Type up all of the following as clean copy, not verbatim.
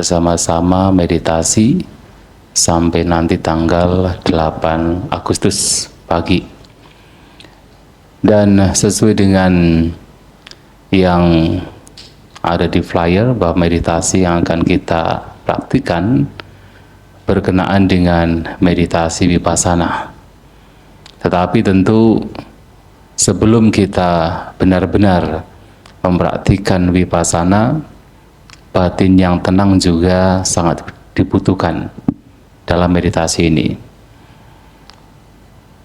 bersama-sama meditasi sampai nanti tanggal 8 Agustus pagi. Dan sesuai dengan yang ada di flyer bahwa meditasi yang akan kita praktikan berkenaan dengan meditasi vipassana. Tetapi tentu sebelum kita benar-benar mempraktikkan vipassana, batin yang tenang juga sangat dibutuhkan dalam meditasi ini.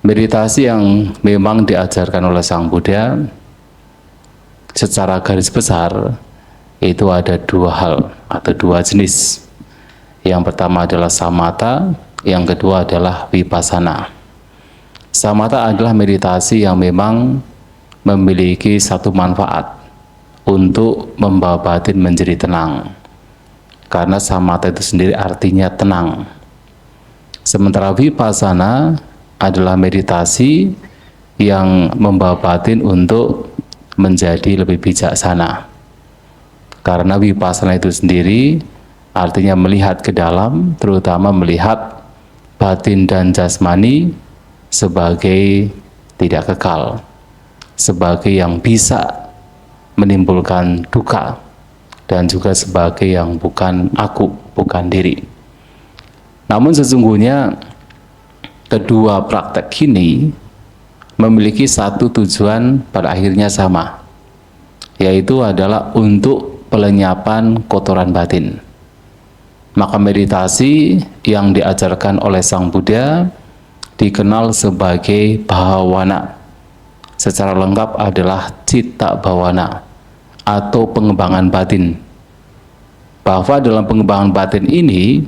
Meditasi yang memang diajarkan oleh Sang Buddha secara garis besar itu ada dua hal atau dua jenis. Yang pertama adalah samatha, yang kedua adalah vipassana. Samatha adalah meditasi yang memang memiliki satu manfaat untuk membawa batin menjadi tenang. Karena samatha itu sendiri artinya tenang. Sementara vipassana adalah meditasi yang membawa batin untuk menjadi lebih bijaksana. Karena vipassana itu sendiri artinya melihat ke dalam, terutama melihat batin dan jasmani sebagai tidak kekal, sebagai yang bisa menimbulkan duka, dan juga sebagai yang bukan aku, bukan diri. Namun sesungguhnya kedua praktek ini memiliki satu tujuan pada akhirnya sama, yaitu adalah untuk pelenyapan kotoran batin. Maka meditasi yang diajarkan oleh Sang Buddha dikenal sebagai bhawana. Secara lengkap adalah citta bhawana atau pengembangan batin. Bahwa dalam pengembangan batin ini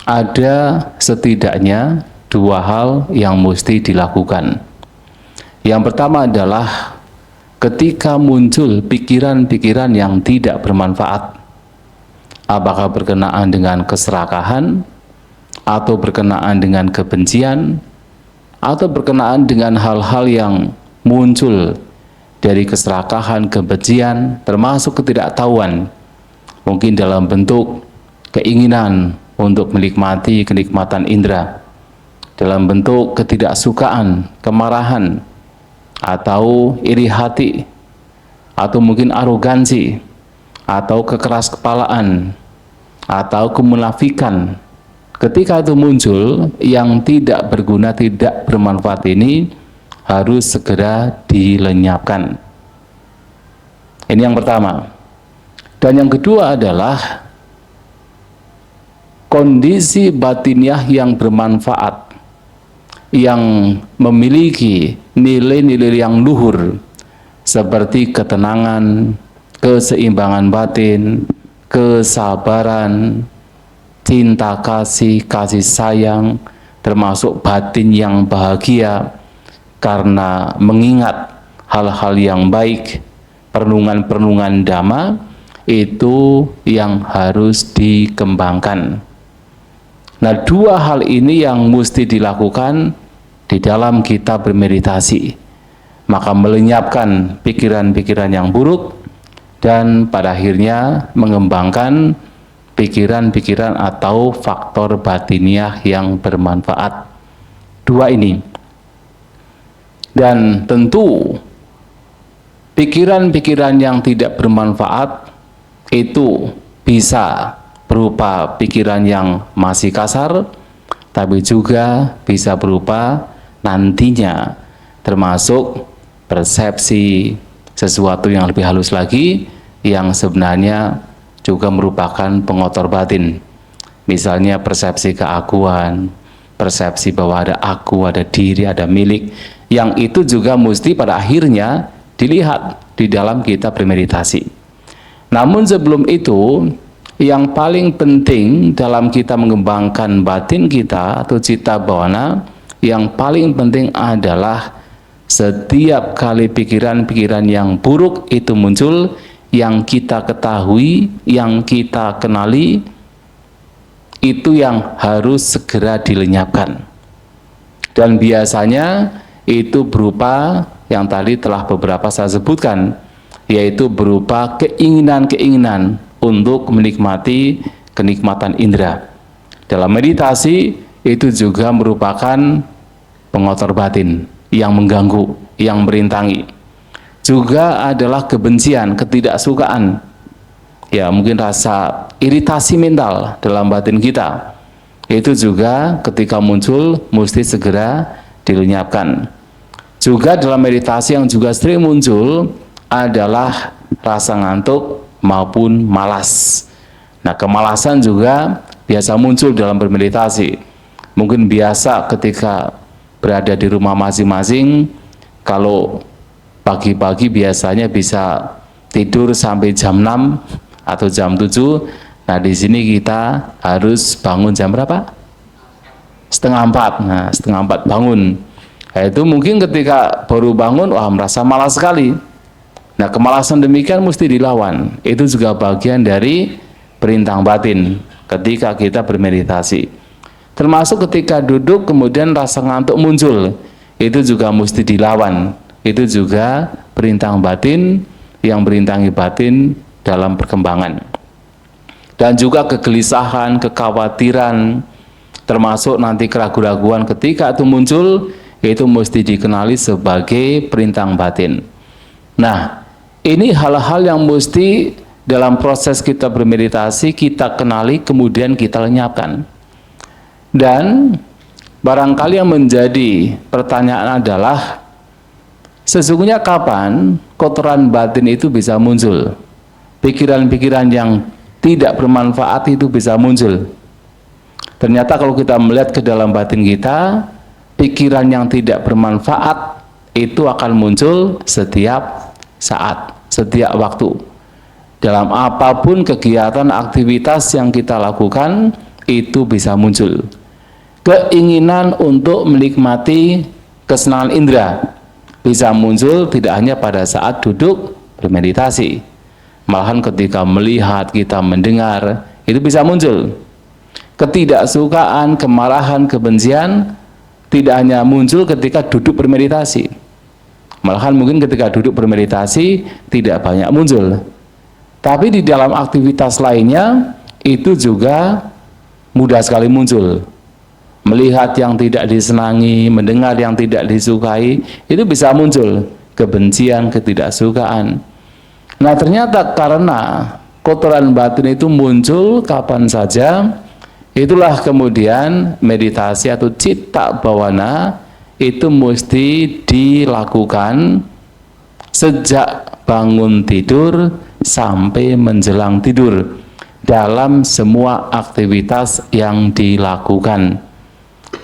ada setidaknya dua hal yang mesti dilakukan. Yang pertama adalah ketika muncul pikiran-pikiran yang tidak bermanfaat, apakah berkenaan dengan keserakahan, atau berkenaan dengan kebencian, atau berkenaan dengan hal-hal yang muncul dari keserakahan, kebencian, termasuk ketidaktahuan, mungkin dalam bentuk keinginan untuk menikmati kenikmatan indera, dalam bentuk ketidaksukaan, kemarahan, atau iri hati, atau mungkin arogansi, atau kekeraskepalaan, atau kemunafikan. Ketika itu muncul yang tidak berguna, tidak bermanfaat ini harus segera dilenyapkan. Ini yang pertama. Dan yang kedua adalah kondisi batiniah yang bermanfaat, yang memiliki nilai-nilai yang luhur seperti ketenangan, keseimbangan batin, kesabaran, cinta kasih, kasih sayang, termasuk batin yang bahagia karena mengingat hal-hal yang baik, perenungan-perenungan dhamma, itu yang harus dikembangkan. Nah, dua hal ini yang mesti dilakukan di dalam kita bermeditasi. Maka melenyapkan pikiran-pikiran yang buruk dan pada akhirnya mengembangkan pikiran-pikiran atau faktor batiniah yang bermanfaat. Dua ini. Dan tentu pikiran-pikiran yang tidak bermanfaat itu bisa berupa pikiran yang masih kasar, tapi juga bisa berupa nantinya termasuk persepsi sesuatu yang lebih halus lagi yang sebenarnya juga merupakan pengotor batin. Misalnya persepsi keakuan, persepsi bahwa ada aku, ada diri, ada milik, yang itu juga mesti pada akhirnya dilihat di dalam kita bermeditasi. Namun sebelum itu, yang paling penting dalam kita mengembangkan batin kita atau citta bhawana, yang paling penting adalah setiap kali pikiran-pikiran yang buruk itu muncul, yang kita ketahui, yang kita kenali, itu yang harus segera dilenyapkan. Dan biasanya itu berupa yang tadi telah beberapa saya sebutkan, yaitu berupa keinginan-keinginan untuk menikmati kenikmatan indera. Dalam meditasi itu juga merupakan pengotor batin yang mengganggu, yang merintangi. Juga adalah kebencian, ketidaksukaan, ya mungkin rasa iritasi mental dalam batin kita. Itu juga ketika muncul mesti segera dilenyapkan. Juga dalam meditasi yang juga sering muncul adalah rasa ngantuk maupun malas. Nah, kemalasan juga biasa muncul dalam bermeditasi. Mungkin biasa ketika berada di rumah masing-masing, kalau pagi-pagi biasanya bisa tidur sampai jam 6 atau jam 7. Nah, di sini kita harus bangun jam berapa? Setengah 4. Nah, setengah 4 bangun. Nah, itu mungkin ketika baru bangun, wah merasa malas sekali. Nah, kemalasan demikian mesti dilawan. Itu juga bagian dari perintang batin ketika kita bermeditasi. Termasuk ketika duduk kemudian rasa ngantuk muncul, itu juga mesti dilawan. Itu juga perintang batin yang merintangi batin dalam perkembangan. Dan juga kegelisahan, kekhawatiran, termasuk nanti keraguan-raguan ketika itu muncul, itu mesti dikenali sebagai perintang batin. Nah, ini hal-hal yang mesti dalam proses kita bermeditasi kita kenali kemudian kita lenyapkan. Dan barangkali yang menjadi pertanyaan adalah sesungguhnya kapan kotoran batin itu bisa muncul? Pikiran-pikiran yang tidak bermanfaat itu bisa muncul. Ternyata kalau kita melihat ke dalam batin kita, pikiran yang tidak bermanfaat itu akan muncul setiap saat, setiap waktu. Dalam apapun kegiatan, aktivitas yang kita lakukan, itu bisa muncul. Keinginan untuk menikmati kesenangan indera bisa muncul tidak hanya pada saat duduk bermeditasi, malahan ketika melihat, kita mendengar, itu bisa muncul. Ketidaksukaan, kemarahan, kebencian tidak hanya muncul ketika duduk bermeditasi, malahan mungkin ketika duduk bermeditasi tidak banyak muncul, tapi di dalam aktivitas lainnya itu juga mudah sekali muncul. Melihat yang tidak disenangi, mendengar yang tidak disukai, itu bisa muncul kebencian, ketidaksukaan. Nah, ternyata karena kotoran batin itu muncul kapan saja, itulah kemudian meditasi atau citta bawana itu mesti dilakukan sejak bangun tidur sampai menjelang tidur dalam semua aktivitas yang dilakukan.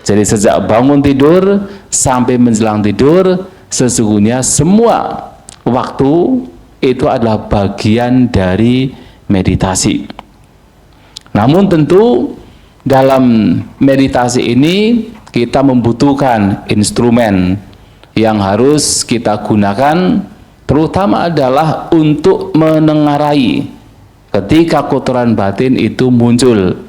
Jadi sejak bangun tidur sampai menjelang tidur, sesungguhnya semua waktu itu adalah bagian dari meditasi. Namun tentu dalam meditasi ini kita membutuhkan instrumen yang harus kita gunakan, terutama adalah untuk menengarai ketika kotoran batin itu muncul.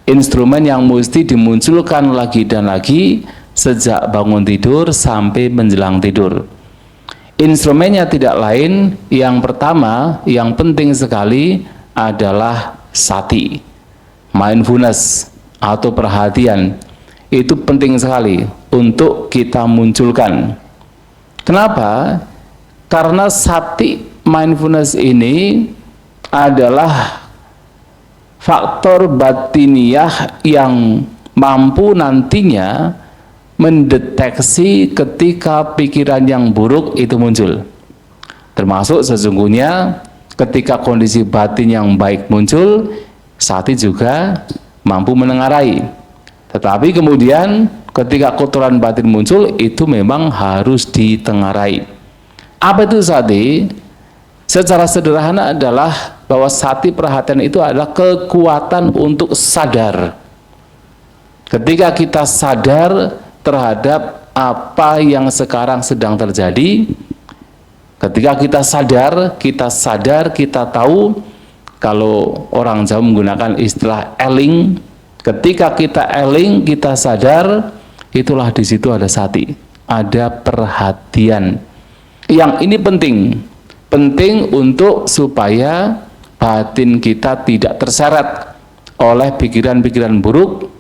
Instrumen yang mesti dimunculkan lagi dan lagi sejak bangun tidur sampai menjelang tidur. Instrumennya tidak lain, yang pertama yang penting sekali adalah sati, mindfulness atau perhatian. Itu penting sekali untuk kita munculkan. Kenapa? Karena sati, mindfulness ini adalah faktor batiniah yang mampu nantinya mendeteksi ketika pikiran yang buruk itu muncul. Termasuk sesungguhnya ketika kondisi batin yang baik muncul, sati juga mampu menengarai. Tetapi kemudian ketika kotoran batin muncul, itu memang harus ditengarai. Apa itu sati? Secara sederhana adalah bahwa sati perhatian itu adalah kekuatan untuk sadar. Ketika kita sadar terhadap apa yang sekarang sedang terjadi, ketika kita sadar, kita tahu, kalau orang Jawa menggunakan istilah eling, ketika kita eling, kita sadar, itulah di situ ada sati, ada perhatian. Yang ini penting untuk supaya batin kita tidak terseret oleh pikiran-pikiran buruk,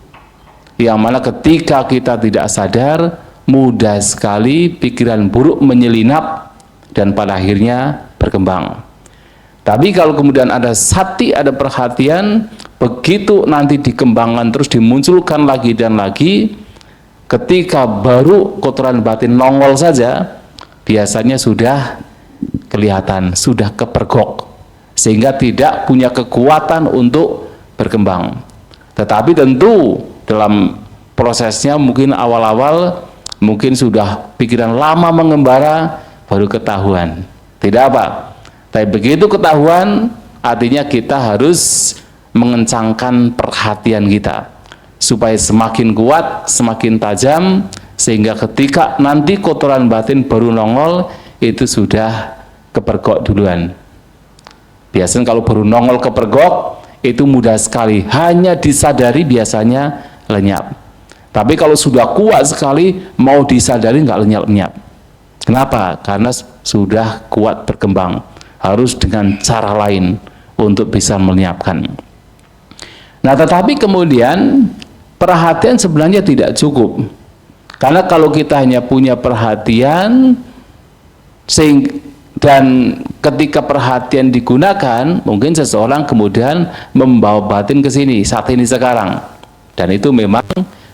yang mana ketika kita tidak sadar, mudah sekali pikiran buruk menyelinap dan pada akhirnya berkembang. Tapi kalau kemudian ada sati, ada perhatian, begitu nanti dikembangkan terus dimunculkan lagi dan lagi, ketika baru kotoran batin nongol saja, biasanya sudah kelihatan, sudah kepergok, sehingga tidak punya kekuatan untuk berkembang. Tetapi tentu dalam prosesnya mungkin awal-awal mungkin sudah pikiran lama mengembara baru ketahuan. Tidak apa. Tapi begitu ketahuan, artinya kita harus mengencangkan perhatian kita supaya semakin kuat, semakin tajam, sehingga ketika nanti kotoran batin baru nongol itu sudah kepergok duluan. Biasanya kalau baru nongol kepergok itu mudah sekali, hanya disadari biasanya lenyap. Tapi kalau sudah kuat sekali, mau disadari nggak lenyap-lenyap. Kenapa? Karena sudah kuat berkembang, harus dengan cara lain untuk bisa melenyapkan. Nah, tetapi kemudian perhatian sebenarnya tidak cukup, karena kalau kita hanya punya perhatian dan ketika perhatian digunakan, mungkin seseorang kemudian membawa batin ke sini, saat ini sekarang. Dan itu memang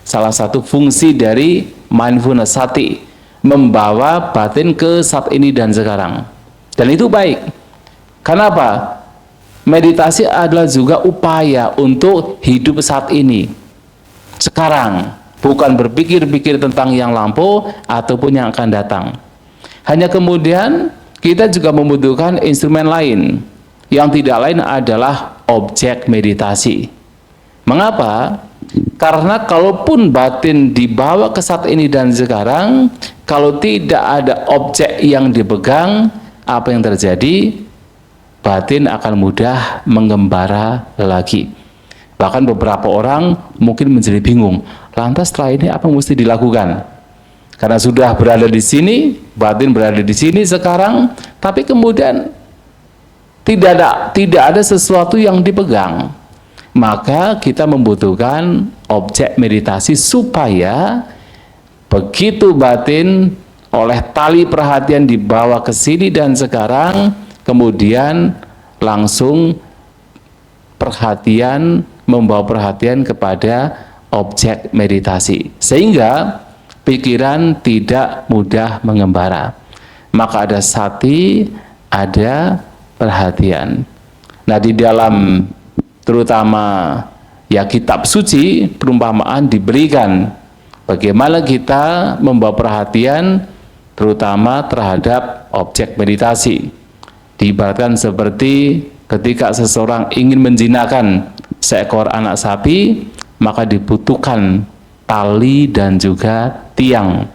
salah satu fungsi dari mindfulness sati, membawa batin ke saat ini dan sekarang. Dan itu baik. Kenapa? Meditasi adalah juga upaya untuk hidup saat ini, sekarang, bukan berpikir-pikir tentang yang lampau ataupun yang akan datang. Hanya kemudian kita juga membutuhkan instrumen lain, yang tidak lain adalah objek meditasi. Mengapa? Karena kalaupun batin dibawa ke saat ini dan sekarang, kalau tidak ada objek yang dipegang, apa yang terjadi? Batin akan mudah mengembara lagi. Bahkan beberapa orang mungkin menjadi bingung, lantas setelah ini apa mesti dilakukan? Karena sudah berada di sini, batin berada di sini sekarang, tapi kemudian tidak ada sesuatu yang dipegang. Maka kita membutuhkan objek meditasi supaya begitu batin oleh tali perhatian dibawa ke sini dan sekarang, kemudian langsung perhatian membawa perhatian kepada objek meditasi, sehingga pikiran tidak mudah mengembara. Maka ada sati, ada perhatian. Nah, di dalam terutama ya kitab suci, perumpamaan diberikan bagaimana kita membawa perhatian terutama terhadap objek meditasi. Diibaratkan seperti ketika seseorang ingin menjinakkan seekor anak sapi, maka dibutuhkan tali dan juga tiang.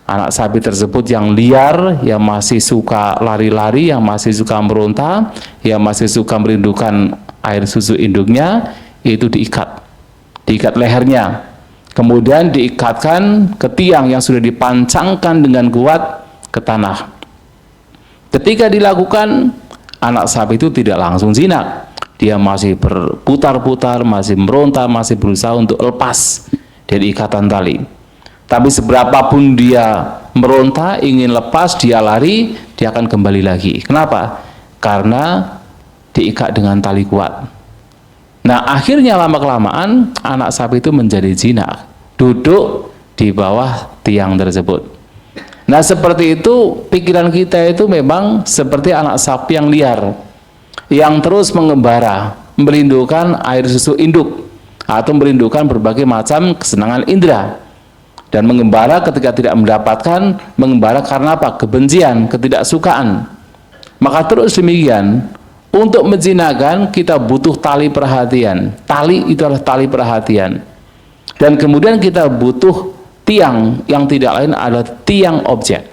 Anak sapi tersebut yang liar, yang masih suka lari-lari, yang masih suka meronta, yang masih suka merindukan air susu induknya, itu diikat lehernya, kemudian diikatkan ke tiang yang sudah dipancangkan dengan kuat ke tanah. Ketika dilakukan, anak sapi itu tidak langsung jinak, dia masih berputar-putar, masih meronta, masih berusaha untuk lepas dari ikatan tali. Tapi seberapapun dia meronta, ingin lepas, dia lari, dia akan kembali lagi. Kenapa? Karena diikat dengan tali kuat. Nah, akhirnya lama-kelamaan anak sapi itu menjadi jinak, duduk di bawah tiang tersebut. Nah, seperti itu pikiran kita itu memang seperti anak sapi yang liar, yang terus mengembara, merindukan air susu induk, atau merindukan berbagai macam kesenangan indera. Dan mengembara ketika tidak mendapatkan, mengembara karena apa? Kebencian, ketidaksukaan. Maka terus demikian, untuk menjinakkan kita butuh tali perhatian. Tali itu adalah tali perhatian. Dan kemudian kita butuh tiang, yang tidak lain adalah tiang objek.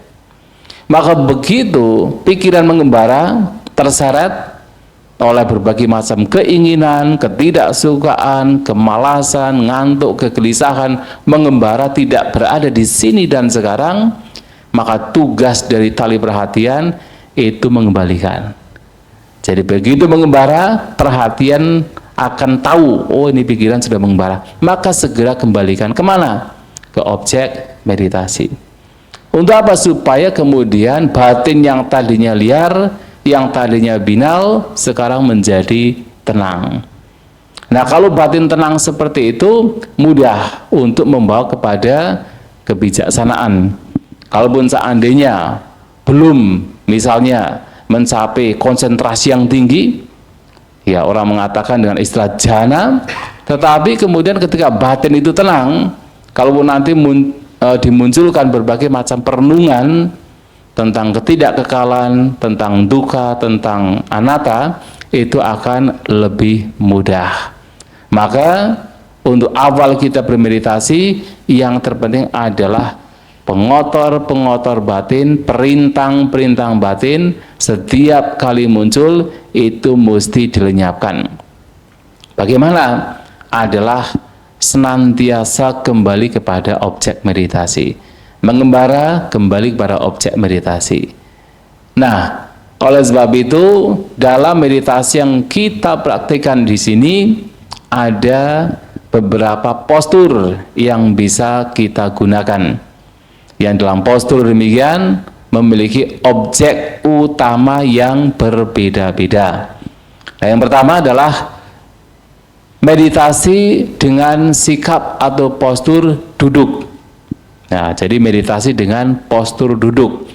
Maka begitu pikiran mengembara, terseret oleh berbagai macam keinginan, ketidaksukaan, kemalasan, ngantuk, kegelisahan, mengembara tidak berada di sini dan sekarang, maka tugas dari tali perhatian itu mengembalikan. Jadi begitu mengembara, perhatian akan tahu, oh ini pikiran sudah mengembara, maka segera kembalikan kemana? Ke objek meditasi. Untuk apa? Supaya kemudian batin yang tadinya liar, yang tadinya binal, sekarang menjadi tenang. Nah, kalau batin tenang seperti itu, mudah untuk membawa kepada kebijaksanaan. Kalaupun seandainya belum, misalnya mencapai konsentrasi yang tinggi, ya orang mengatakan dengan istilah jhana, tetapi kemudian ketika batin itu tenang, kalaupun nanti dimunculkan berbagai macam perenungan tentang ketidakkekalan, tentang duka, tentang anatta, itu akan lebih mudah. Maka untuk awal kita bermeditasi, yang terpenting adalah pengotor-pengotor batin, perintang-perintang batin, setiap kali muncul itu mesti dilenyapkan. Bagaimana? Adalah senantiasa kembali kepada objek meditasi, mengembara kembali kepada objek meditasi. Nah, oleh sebab itu dalam meditasi yang kita praktikkan di sini ada beberapa postur yang bisa kita gunakan, yang dalam postur demikian memiliki objek utama yang berbeda-beda. Nah, yang pertama adalah meditasi dengan sikap atau postur duduk. Nah, jadi meditasi dengan postur duduk.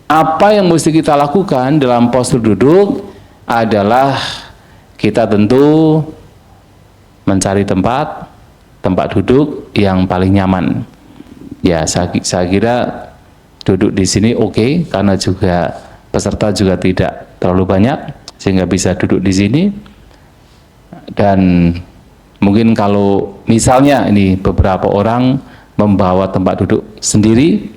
Apa yang mesti kita lakukan dalam postur duduk adalah kita tentu mencari tempat duduk yang paling nyaman. Ya, saya kira duduk di sini oke, karena juga peserta juga tidak terlalu banyak sehingga bisa duduk di sini. Dan mungkin kalau misalnya ini beberapa orang membawa tempat duduk sendiri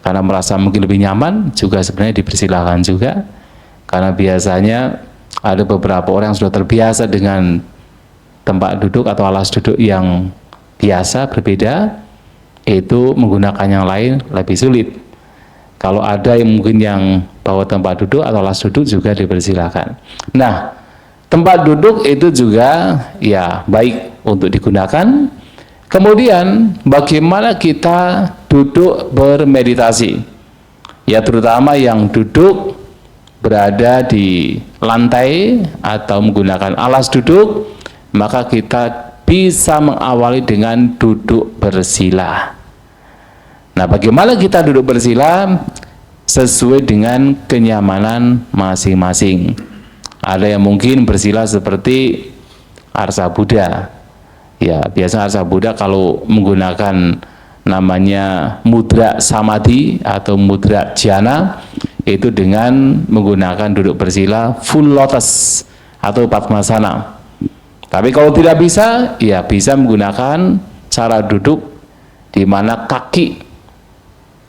karena merasa mungkin lebih nyaman, juga sebenarnya dipersilahkan juga, karena biasanya ada beberapa orang yang sudah terbiasa dengan tempat duduk atau alas duduk yang biasa berbeda, itu menggunakan yang lain lebih sulit. Kalau ada yang mungkin yang bawa tempat duduk atau alas duduk juga dipersilahkan. Nah, tempat duduk itu juga ya baik untuk digunakan. Kemudian bagaimana kita duduk bermeditasi? Ya, terutama yang duduk berada di lantai atau menggunakan alas duduk, maka kita bisa mengawali dengan duduk bersila. Nah, bagaimana kita duduk bersila? Sesuai dengan kenyamanan masing-masing. Ada yang mungkin bersila seperti Arsa Buddha. Ya, biasa Arsa Buddha kalau menggunakan namanya mudra samadhi atau mudra dhyana, itu dengan menggunakan duduk bersila full lotus atau padmasana. Tapi kalau tidak bisa, ya bisa menggunakan cara duduk di mana kaki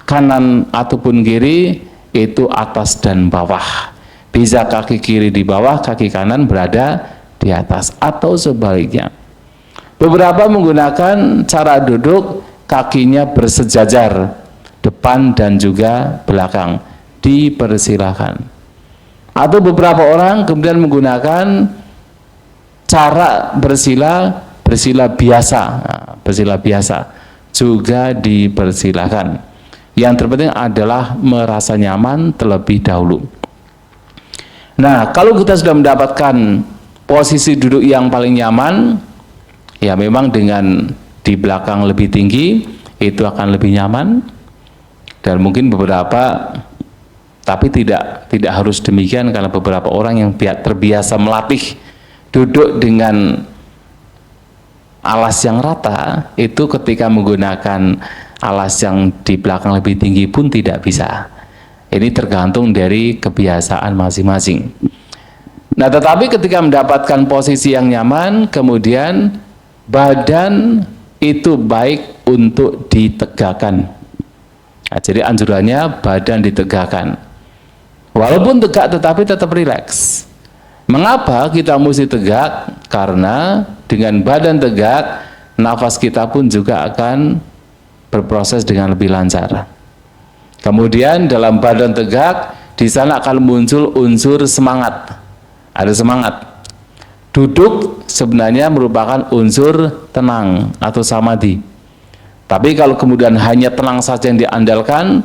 kanan ataupun kiri itu atas dan bawah. Bisa kaki kiri di bawah, kaki kanan berada di atas, atau sebaliknya. Beberapa menggunakan cara duduk kakinya bersejajar, depan dan juga belakang, dipersilahkan. Atau beberapa orang kemudian menggunakan cara bersila biasa, bersila biasa juga dipersilahkan. Yang terpenting adalah merasa nyaman terlebih dahulu. Nah, kalau kita sudah mendapatkan posisi duduk yang paling nyaman, ya memang dengan di belakang lebih tinggi itu akan lebih nyaman. Dan mungkin beberapa, tapi tidak harus demikian, karena beberapa orang yang terbiasa melatih duduk dengan alas yang rata, itu ketika menggunakan alas yang di belakang lebih tinggi pun tidak bisa. Ini tergantung dari kebiasaan masing-masing. Nah, tetapi ketika mendapatkan posisi yang nyaman, kemudian badan itu baik untuk ditegakkan. Nah, jadi anjurannya badan ditegakkan. Walaupun tegak tetapi tetap rileks. Mengapa kita mesti tegak? Karena dengan badan tegak, nafas kita pun juga akan berproses dengan lebih lancar. Kemudian dalam badan tegak, di sana akan muncul unsur semangat. Ada semangat. Duduk sebenarnya merupakan unsur tenang atau samadhi. Tapi kalau kemudian hanya tenang saja yang diandalkan,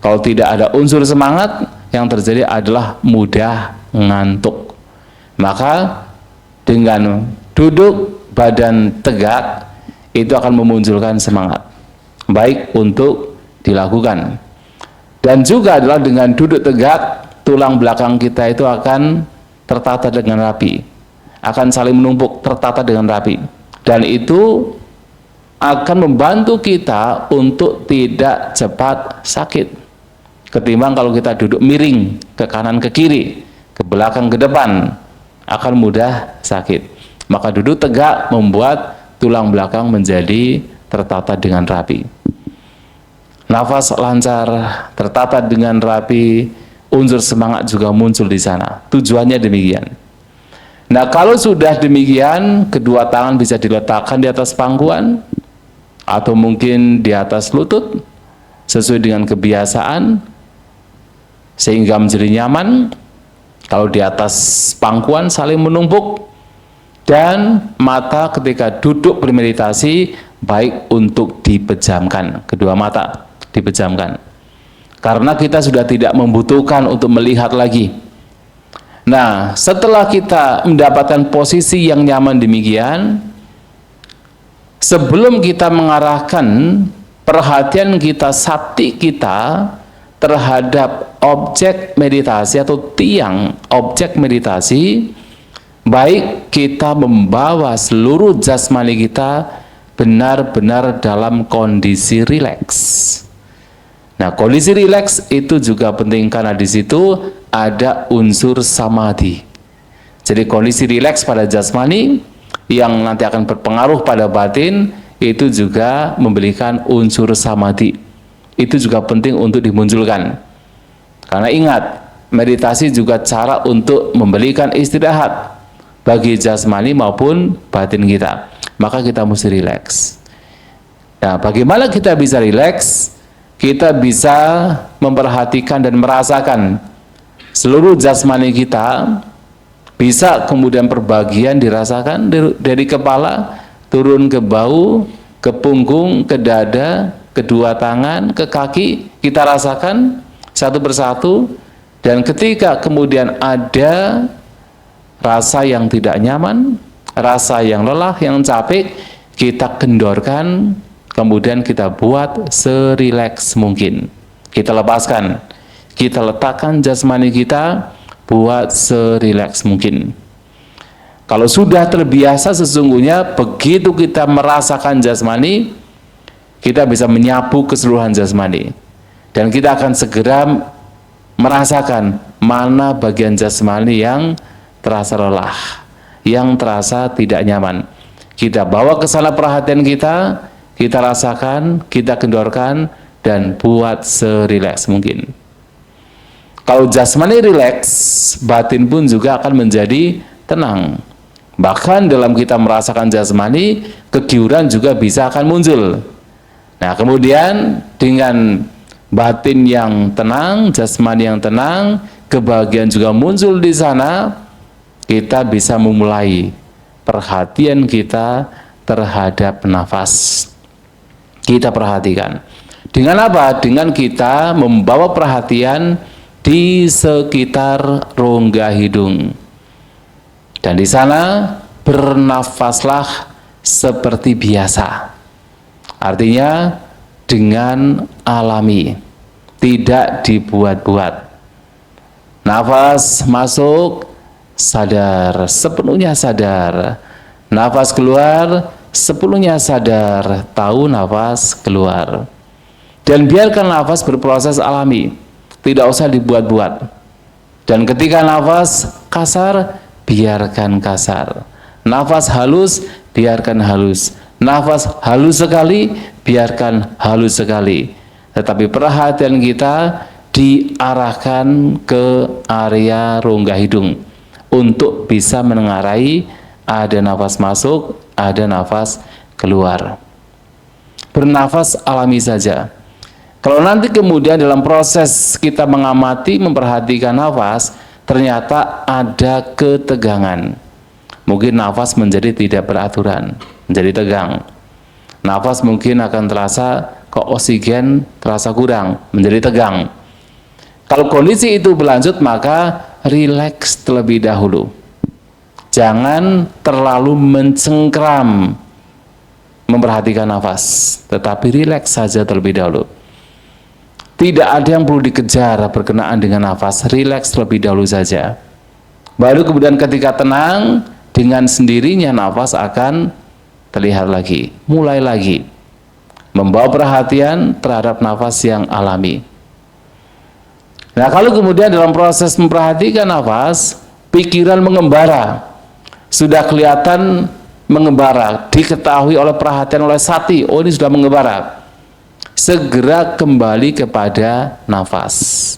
kalau tidak ada unsur semangat, yang terjadi adalah mudah ngantuk. Maka dengan duduk badan tegak itu akan memunculkan semangat, baik untuk dilakukan. Dan juga adalah dengan duduk tegak, tulang belakang kita itu akan tertata dengan rapi, akan saling menumpuk, tertata dengan rapi, dan itu akan membantu kita untuk tidak cepat sakit ketimbang kalau kita duduk miring ke kanan ke kiri, ke belakang ke depan, akan mudah sakit. Maka duduk tegak membuat tulang belakang menjadi tertata dengan rapi, nafas lancar, tertata dengan rapi, unsur semangat juga muncul di sana. Tujuannya demikian. Nah, kalau sudah demikian, kedua tangan bisa diletakkan di atas pangkuan atau mungkin di atas lutut sesuai dengan kebiasaan sehingga menjadi nyaman. Kalau di atas pangkuan saling menumpuk, dan mata ketika duduk bermeditasi baik untuk dipejamkan, kedua mata dipejamkan, karena kita sudah tidak membutuhkan untuk melihat lagi. Nah, setelah kita mendapatkan posisi yang nyaman demikian, sebelum kita mengarahkan perhatian kita, sakti kita terhadap objek meditasi atau tiang objek meditasi, baik kita membawa seluruh jasmani kita benar-benar dalam kondisi rileks. Nah, kondisi rileks itu juga penting karena di situ ada unsur samadhi. Jadi kondisi rileks pada jasmani yang nanti akan berpengaruh pada batin itu juga memberikan unsur samadhi. Itu juga penting untuk dimunculkan. Karena ingat, meditasi juga cara untuk memberikan istirahat bagi jasmani maupun batin kita. Maka kita mesti rileks. Nah, bagaimana kita bisa rileks? Kita bisa memperhatikan dan merasakan seluruh jasmani kita, bisa kemudian perbagian dirasakan dari kepala turun ke bahu, ke punggung, ke dada, kedua tangan, ke kaki, kita rasakan satu persatu. Dan ketika kemudian ada rasa yang tidak nyaman, rasa yang lelah, yang capek, kita kendorkan, kemudian kita buat serileks mungkin. Kita lepaskan, kita letakkan jasmani kita, buat serileks mungkin. Kalau sudah terbiasa sesungguhnya, begitu kita merasakan jasmani, kita bisa menyapu keseluruhan jasmani. Dan kita akan segera merasakan mana bagian jasmani yang terasa lelah, yang terasa tidak nyaman. Kita bawa ke sana perhatian kita, kita rasakan, kita kendorkan, dan buat serileks mungkin. Kalau jasmani rileks, batin pun juga akan menjadi tenang. Bahkan dalam kita merasakan jasmani, kegiuran juga bisa akan muncul. Nah, kemudian dengan batin yang tenang, jasmani yang tenang, kebahagiaan juga muncul di sana, kita bisa memulai perhatian kita terhadap nafas. Kita perhatikan. Dengan apa? Dengan kita membawa perhatian di sekitar rongga hidung. Dan di sana bernafaslah seperti biasa. Artinya dengan alami, tidak dibuat-buat. Nafas masuk, sadar, sepenuhnya sadar. Nafas keluar, sepenuhnya sadar, tahu nafas keluar. Dan biarkan nafas berproses alami, tidak usah dibuat-buat. Dan ketika nafas kasar, biarkan kasar. Nafas halus, biarkan halus. Nafas halus sekali, biarkan halus sekali. Tetapi perhatian kita diarahkan ke area rongga hidung untuk bisa menengarai ada nafas masuk, ada nafas keluar. Bernafas alami saja. Kalau nanti kemudian dalam proses kita mengamati, memperhatikan nafas, ternyata ada ketegangan, mungkin nafas menjadi tidak beraturan, menjadi tegang. Nafas mungkin akan terasa kok oksigen terasa kurang, menjadi tegang. Kalau kondisi itu berlanjut, maka rileks terlebih dahulu. Jangan terlalu mencengkram memperhatikan nafas, tetapi rileks saja terlebih dahulu. Tidak ada yang perlu dikejar berkenaan dengan nafas, rileks terlebih dahulu saja. Baru kemudian ketika tenang, dengan sendirinya nafas akan terlihat lagi, mulai lagi. Membawa perhatian terhadap nafas yang alami. Nah, kalau kemudian dalam proses memperhatikan nafas, pikiran mengembara, sudah kelihatan mengembara, diketahui oleh perhatian oleh sati, oh ini sudah mengembara, segera kembali kepada nafas.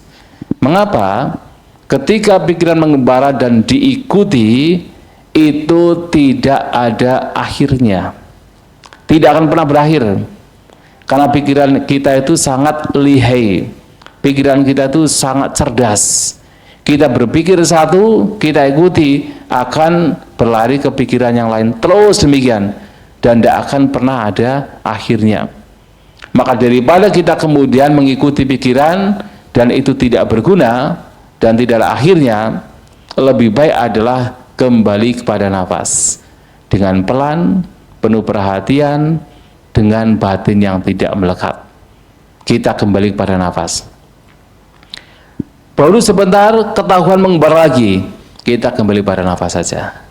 Mengapa? Ketika pikiran mengembara dan diikuti, itu tidak ada akhirnya, tidak akan pernah berakhir. Karena pikiran kita itu sangat lihai, pikiran kita itu sangat cerdas. Kita berpikir satu, kita ikuti, akan berlari ke pikiran yang lain, terus demikian, dan tidak akan pernah ada akhirnya. Maka daripada kita kemudian mengikuti pikiran dan itu tidak berguna dan tidak ada akhirnya, lebih baik adalah kembali kepada nafas dengan pelan, penuh perhatian, dengan batin yang tidak melekat. Kita kembali kepada nafas. Baru sebentar ketahuan mengembara lagi, kita kembali pada nafas saja.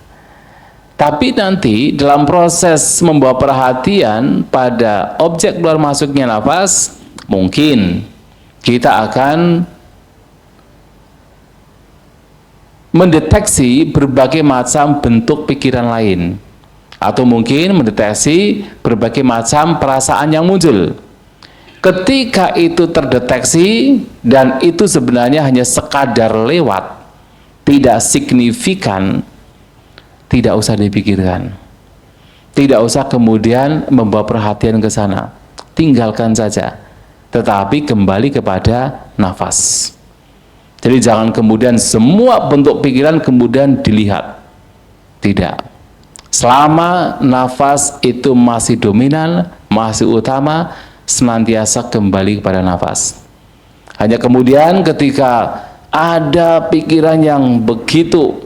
Tapi nanti dalam proses membawa perhatian pada objek keluar masuknya nafas, mungkin kita akan mendeteksi berbagai macam bentuk pikiran lain, atau mungkin mendeteksi berbagai macam perasaan yang muncul. Ketika itu terdeteksi dan itu sebenarnya hanya sekadar lewat, tidak signifikan, tidak usah dipikirkan, tidak usah kemudian membawa perhatian ke sana, tinggalkan saja, tetapi kembali kepada nafas. Jadi jangan kemudian semua bentuk pikiran kemudian dilihat, tidak. Selama nafas itu masih dominan, masih utama, senantiasa kembali kepada nafas. Hanya kemudian ketika ada pikiran yang begitu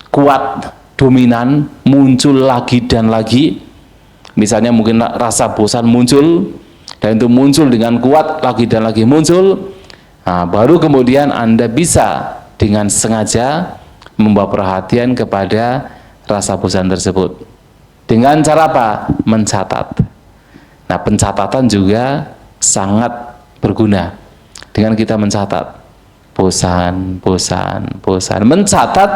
kuat, dominan, muncul lagi dan lagi, misalnya mungkin rasa bosan muncul, dan itu muncul dengan kuat, lagi dan lagi muncul, nah, baru kemudian Anda bisa dengan sengaja membawa perhatian kepada rasa bosan tersebut. Dengan cara apa? Mencatat. Nah, pencatatan juga sangat berguna. Dengan kita mencatat, bosan, bosan, bosan. Mencatat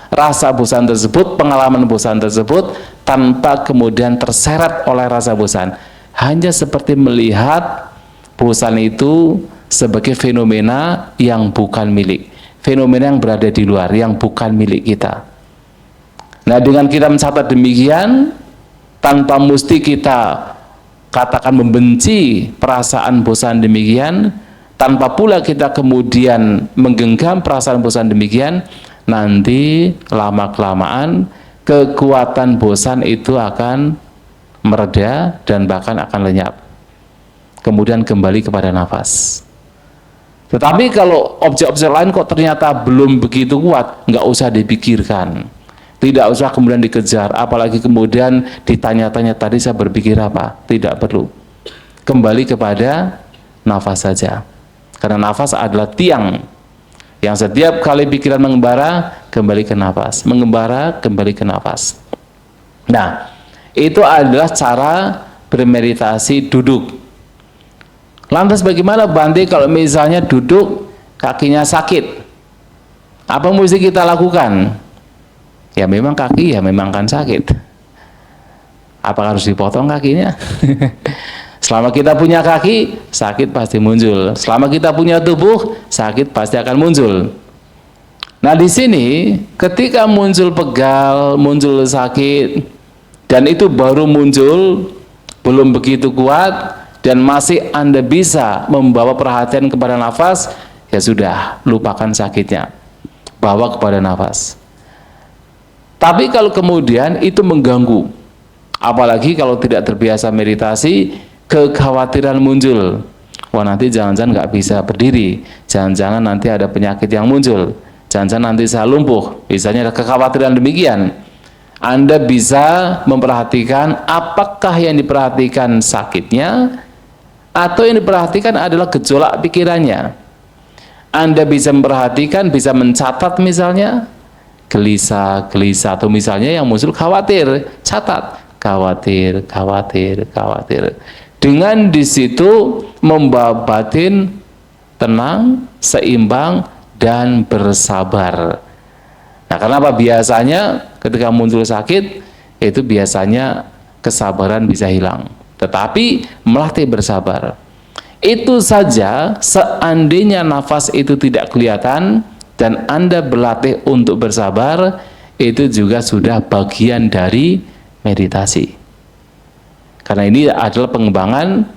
rasa bosan tersebut, pengalaman bosan tersebut, tanpa kemudian terseret oleh rasa bosan. Hanya seperti melihat bosan itu sebagai fenomena yang bukan milik. Fenomena yang berada di luar, yang bukan milik kita. Nah, dengan kita mencatat demikian, tanpa mesti kita katakan membenci perasaan bosan demikian, tanpa pula kita kemudian menggenggam perasaan bosan demikian, nanti lama-kelamaan kekuatan bosan itu akan mereda dan bahkan akan lenyap. Kemudian kembali kepada nafas. Tetapi kalau objek-objek lain kok ternyata belum begitu kuat, nggak usah dipikirkan. Tidak usah kemudian dikejar, apalagi kemudian ditanya-tanya tadi saya berpikir apa. Tidak perlu. Kembali kepada nafas saja. Karena nafas adalah tiang yang setiap kali pikiran mengembara, kembali ke nafas. Mengembara, kembali ke nafas. Nah, itu adalah cara bermeditasi duduk. Lantas bagaimana Bante kalau misalnya duduk kakinya sakit? Apa mesti kita lakukan? Ya memang kaki ya memang kan sakit. Apakah harus dipotong kakinya? Selama kita punya kaki, sakit pasti muncul. Selama kita punya tubuh, sakit pasti akan muncul. Nah, di sini ketika muncul pegal, muncul sakit, dan itu baru muncul, belum begitu kuat, dan masih Anda bisa membawa perhatian kepada nafas, ya sudah, lupakan sakitnya. Bawa kepada nafas. Tapi kalau kemudian itu mengganggu, apalagi kalau tidak terbiasa meditasi, kekhawatiran muncul. Wah, nanti jangan-jangan nggak bisa berdiri, jangan-jangan nanti ada penyakit yang muncul, jangan-jangan nanti saya lumpuh. Misalnya ada kekhawatiran demikian. Anda bisa memperhatikan apakah yang diperhatikan sakitnya atau yang diperhatikan adalah gejolak pikirannya. Anda bisa memperhatikan, bisa mencatat misalnya gelisah, atau misalnya yang muncul khawatir, catat khawatir. Dengan di situ membawa batin tenang, seimbang, dan bersabar. Nah, kenapa biasanya ketika muncul sakit itu biasanya kesabaran bisa hilang, tetapi melatih bersabar. Itu saja, seandainya nafas itu tidak kelihatan dan Anda berlatih untuk bersabar, itu juga sudah bagian dari meditasi. Karena ini adalah pengembangan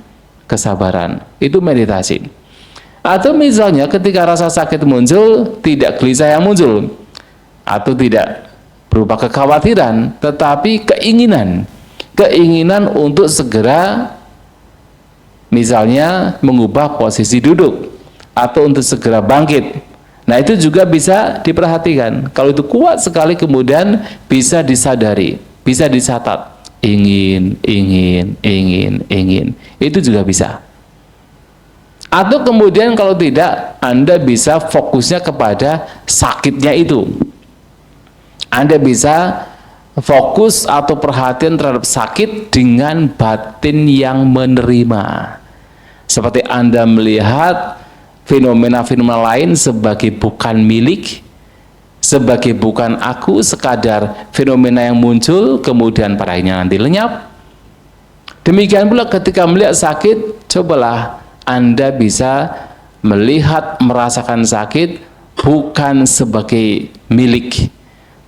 kesabaran, itu meditasi. Atau misalnya ketika rasa sakit muncul, tidak gelisah yang muncul, atau tidak berupa kekhawatiran, tetapi keinginan untuk segera misalnya mengubah posisi duduk atau untuk segera bangkit. Nah, itu juga bisa diperhatikan. Kalau itu kuat sekali kemudian bisa disadari, bisa dicatat. Ingin. Itu juga bisa. Atau kemudian kalau tidak, Anda bisa fokusnya kepada sakitnya itu. Anda bisa fokus atau perhatian terhadap sakit dengan batin yang menerima. Seperti Anda melihat fenomena-fenomena lain sebagai bukan milik, sebagai bukan aku, sekadar fenomena yang muncul, kemudian pada akhirnya nanti lenyap. Demikian pula ketika melihat sakit, cobalah Anda bisa melihat, merasakan sakit bukan sebagai milik,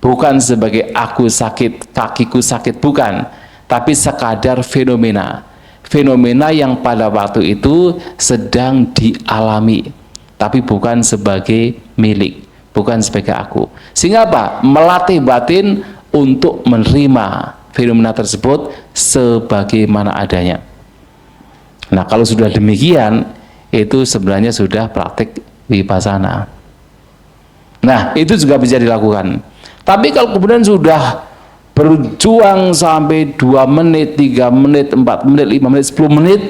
bukan sebagai aku sakit, kakiku sakit, bukan, tapi sekadar fenomena yang pada waktu itu sedang dialami, tapi bukan sebagai milik, bukan sebagai aku. Sehingga apa? Melatih batin untuk menerima fenomena tersebut sebagaimana adanya. Nah, kalau sudah demikian, itu sebenarnya sudah praktik vipassana. Nah, itu juga bisa dilakukan. Tapi kalau kemudian sudah berjuang sampai 2 menit, 3 menit, 4 menit, 5 menit, 10 menit,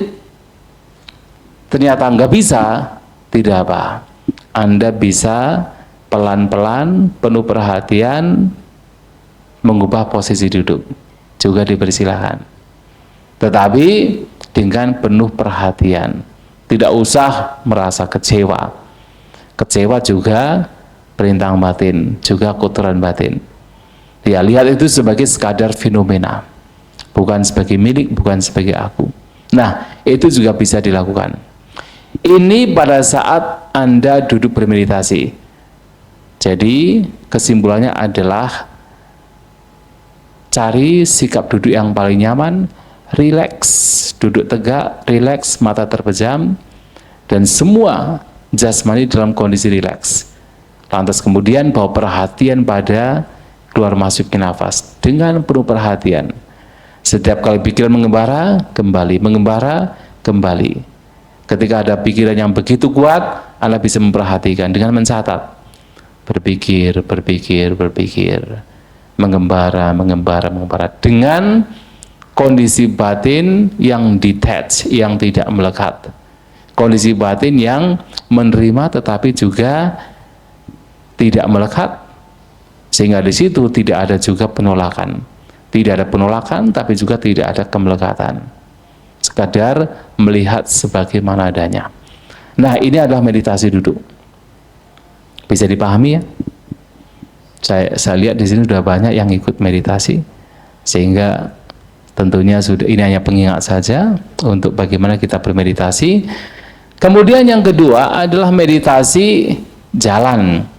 ternyata nggak bisa, tidak apa. Anda bisa pelan-pelan, penuh perhatian, mengubah posisi duduk. Juga dipersilahkan. Tetapi dengan penuh perhatian. Tidak usah merasa kecewa. Kecewa juga perintah batin, juga kotoran batin. Ya, lihat itu sebagai sekadar fenomena, bukan sebagai milik, bukan sebagai aku. Nah, itu juga bisa dilakukan. Ini pada saat Anda duduk bermeditasi. Jadi, kesimpulannya adalah cari sikap duduk yang paling nyaman, rileks, duduk tegak, rileks, mata terpejam, dan semua jasmani dalam kondisi rileks. Lantas kemudian bawa perhatian pada keluar masuknya nafas dengan penuh perhatian. Setiap kali pikiran mengembara, kembali. Ketika ada pikiran yang begitu kuat, Anda bisa memperhatikan dengan mencatat. Berpikir. Mengembara. Dengan kondisi batin yang detach, yang tidak melekat. Kondisi batin yang menerima tetapi juga tidak melekat, sehingga di situ tidak ada juga penolakan. Tidak ada penolakan, tapi juga tidak ada kemelekatan. Sekadar melihat sebagaimana adanya. Nah, ini adalah meditasi duduk. Bisa dipahami ya? Saya lihat di sini sudah banyak yang ikut meditasi, sehingga tentunya sudah ini hanya pengingat saja untuk bagaimana kita bermeditasi. Kemudian yang kedua adalah meditasi jalan.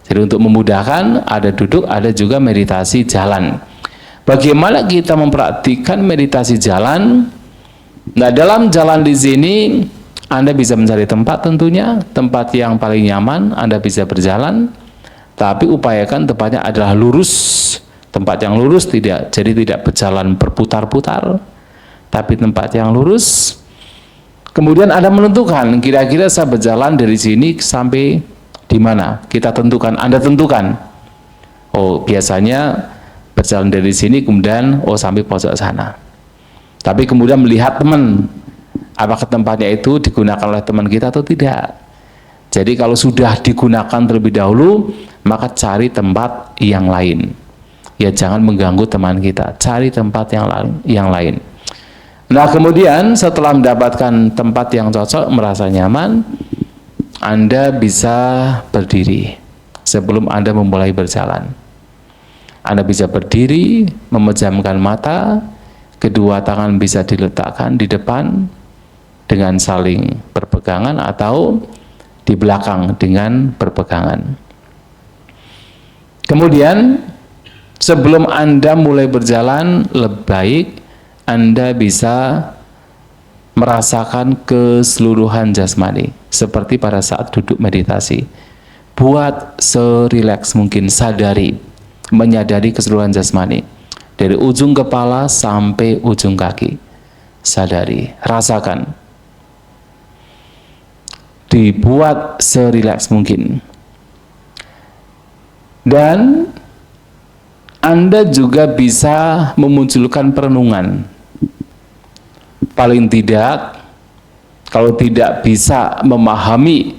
Jadi untuk memudahkan, ada duduk, ada juga meditasi jalan. Bagaimana kita mempraktikkan meditasi jalan? Nah, dalam jalan di sini Anda bisa mencari tempat, tentunya tempat yang paling nyaman Anda bisa berjalan, tapi upayakan tempatnya adalah lurus, tempat yang lurus, tidak, jadi tidak berjalan berputar-putar, tapi tempat yang lurus. Kemudian Anda menentukan, kira-kira saya berjalan dari sini sampai di mana? Kita tentukan, Anda tentukan. Oh, biasanya berjalan dari sini, kemudian sampai pojok sana. Tapi kemudian melihat teman, apakah tempatnya itu digunakan oleh teman kita atau tidak. Jadi kalau sudah digunakan terlebih dahulu, maka cari tempat yang lain. Ya, jangan mengganggu teman kita, cari tempat yang lain. Nah, kemudian setelah mendapatkan tempat yang cocok, merasa nyaman, Anda bisa berdiri sebelum Anda memulai berjalan. Anda bisa berdiri, memejamkan mata, kedua tangan bisa diletakkan di depan dengan saling berpegangan atau di belakang dengan berpegangan. Kemudian sebelum Anda mulai berjalan, lebih baik Anda bisa merasakan keseluruhan jasmani seperti pada saat duduk meditasi. Buat serileks mungkin, sadari, menyadari keseluruhan jasmani dari ujung kepala sampai ujung kaki. Sadari, rasakan, dibuat serileks mungkin. Dan Anda juga bisa memunculkan perenungan. Paling tidak, kalau tidak bisa memahami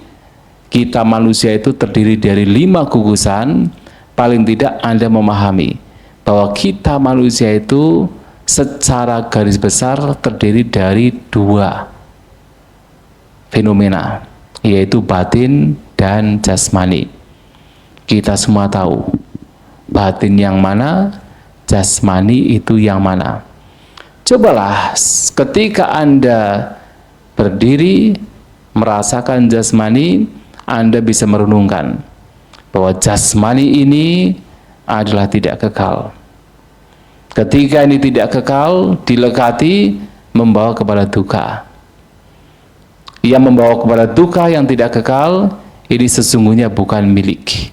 kita manusia itu terdiri dari 5 gugusan, paling tidak Anda memahami bahwa kita manusia itu secara garis besar terdiri dari 2 fenomena, yaitu batin dan jasmani. Kita semua tahu batin yang mana, jasmani itu yang mana. Cobalah ketika Anda berdiri merasakan jasmani, Anda bisa merenungkan bahwa jasmani ini adalah tidak kekal. Ketika ini tidak kekal, dilekati membawa kepada duka. Yang membawa kepada duka yang tidak kekal, ini sesungguhnya bukan milik,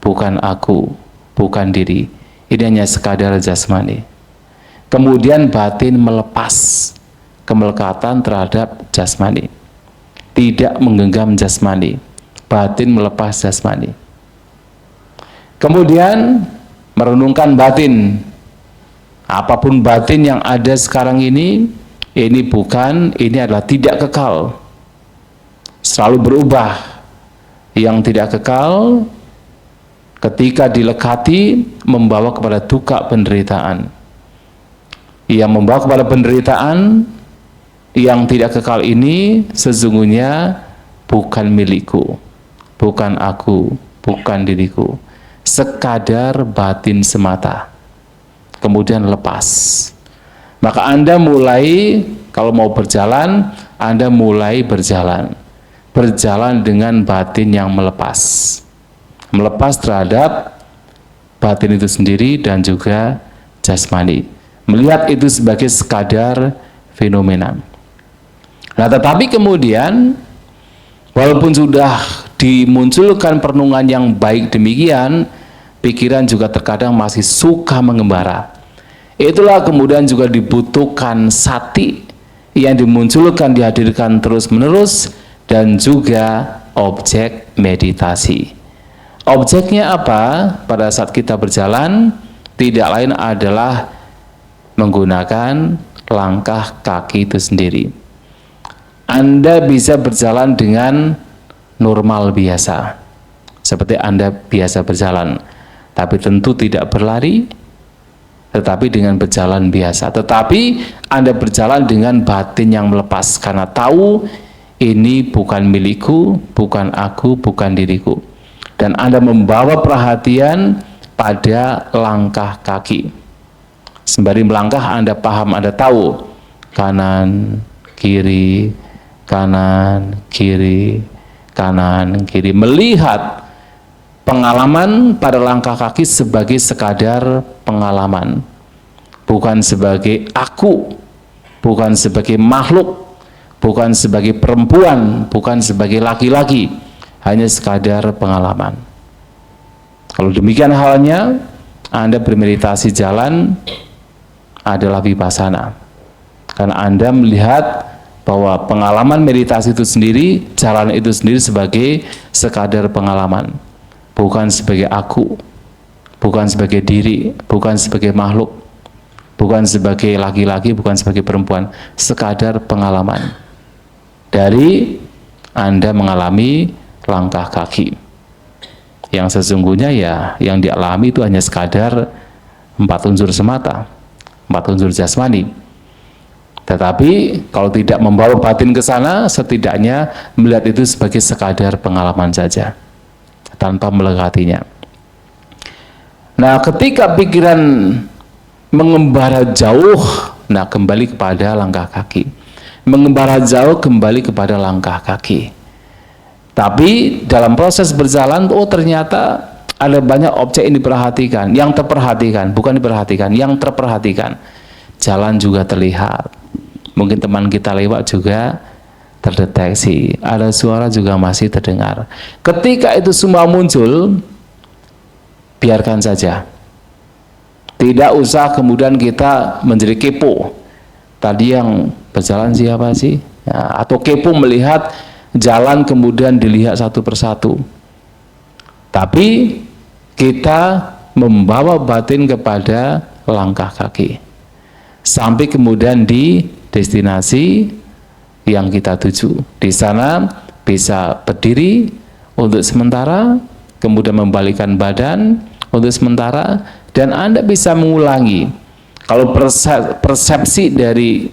bukan aku, bukan diri. Ini hanya sekadar jasmani. Kemudian batin melepas kemelekatan terhadap jasmani, tidak menggenggam jasmani. Batin melepas jasmani. Kemudian merenungkan batin. Apapun batin yang ada sekarang ini adalah tidak kekal, selalu berubah. Yang tidak kekal ketika dilekati membawa kepada duka penderitaan. Yang membawa kepada penderitaan yang tidak kekal ini sesungguhnya bukan milikku, bukan aku, bukan diriku, sekadar batin semata. Kemudian lepas. Maka Anda mulai, kalau mau berjalan, Anda mulai berjalan dengan batin yang melepas, terhadap batin itu sendiri dan juga jasmani, melihat itu sebagai sekadar fenomena. Nah, tetapi kemudian walaupun sudah dimunculkan perenungan yang baik demikian, pikiran juga terkadang masih suka mengembara. Itulah kemudian juga dibutuhkan sati yang dimunculkan, dihadirkan terus-menerus, dan juga objek meditasi. Objeknya apa? Pada saat kita berjalan, tidak lain adalah menggunakan langkah kaki itu sendiri. Anda bisa berjalan dengan normal biasa, seperti Anda biasa berjalan, tapi tentu tidak berlari, tetapi dengan berjalan biasa. Tetapi Anda berjalan dengan batin yang melepas, karena tahu ini bukan milikku, bukan aku, bukan diriku. Dan Anda membawa perhatian pada langkah kaki. Sembari melangkah Anda paham, Anda tahu kanan, kiri, kanan, kiri, kanan, kiri. Melihat pengalaman pada langkah kaki sebagai sekadar pengalaman, bukan sebagai aku, bukan sebagai makhluk, bukan sebagai perempuan, bukan sebagai laki-laki, hanya sekadar pengalaman. Kalau demikian halnya, Anda bermeditasi jalan adalah vipassana. Karena Anda melihat bahwa pengalaman meditasi itu sendiri, jalan itu sendiri sebagai sekadar pengalaman, bukan sebagai aku, bukan sebagai diri, bukan sebagai makhluk, bukan sebagai laki-laki, bukan sebagai perempuan, sekadar pengalaman dari Anda mengalami langkah kaki. Yang sesungguhnya ya yang dialami itu hanya sekadar 4 unsur semata, 4 unsur jasmani. Tetapi kalau tidak membawa batin ke sana, setidaknya melihat itu sebagai sekadar pengalaman saja, tanpa melekatinya. Nah, ketika pikiran mengembara jauh, nah kembali kepada langkah kaki. Mengembara jauh kembali kepada langkah kaki. Tapi dalam proses berjalan, oh ternyata ada banyak objek yang diperhatikan, yang terperhatikan, bukan diperhatikan, yang terperhatikan. Jalan juga terlihat. Mungkin teman kita lewat juga terdeteksi. Ada suara juga masih terdengar. Ketika itu semua muncul, biarkan saja. Tidak usah kemudian kita menjadi kepo. Tadi yang berjalan siapa sih? Ya, atau kepo melihat jalan kemudian dilihat satu persatu. Tapi kita membawa batin kepada langkah kaki. Sampai kemudian di destinasi yang kita tuju. Di sana bisa berdiri untuk sementara, kemudian membalikkan badan untuk sementara, dan Anda bisa mengulangi. Kalau persepsi dari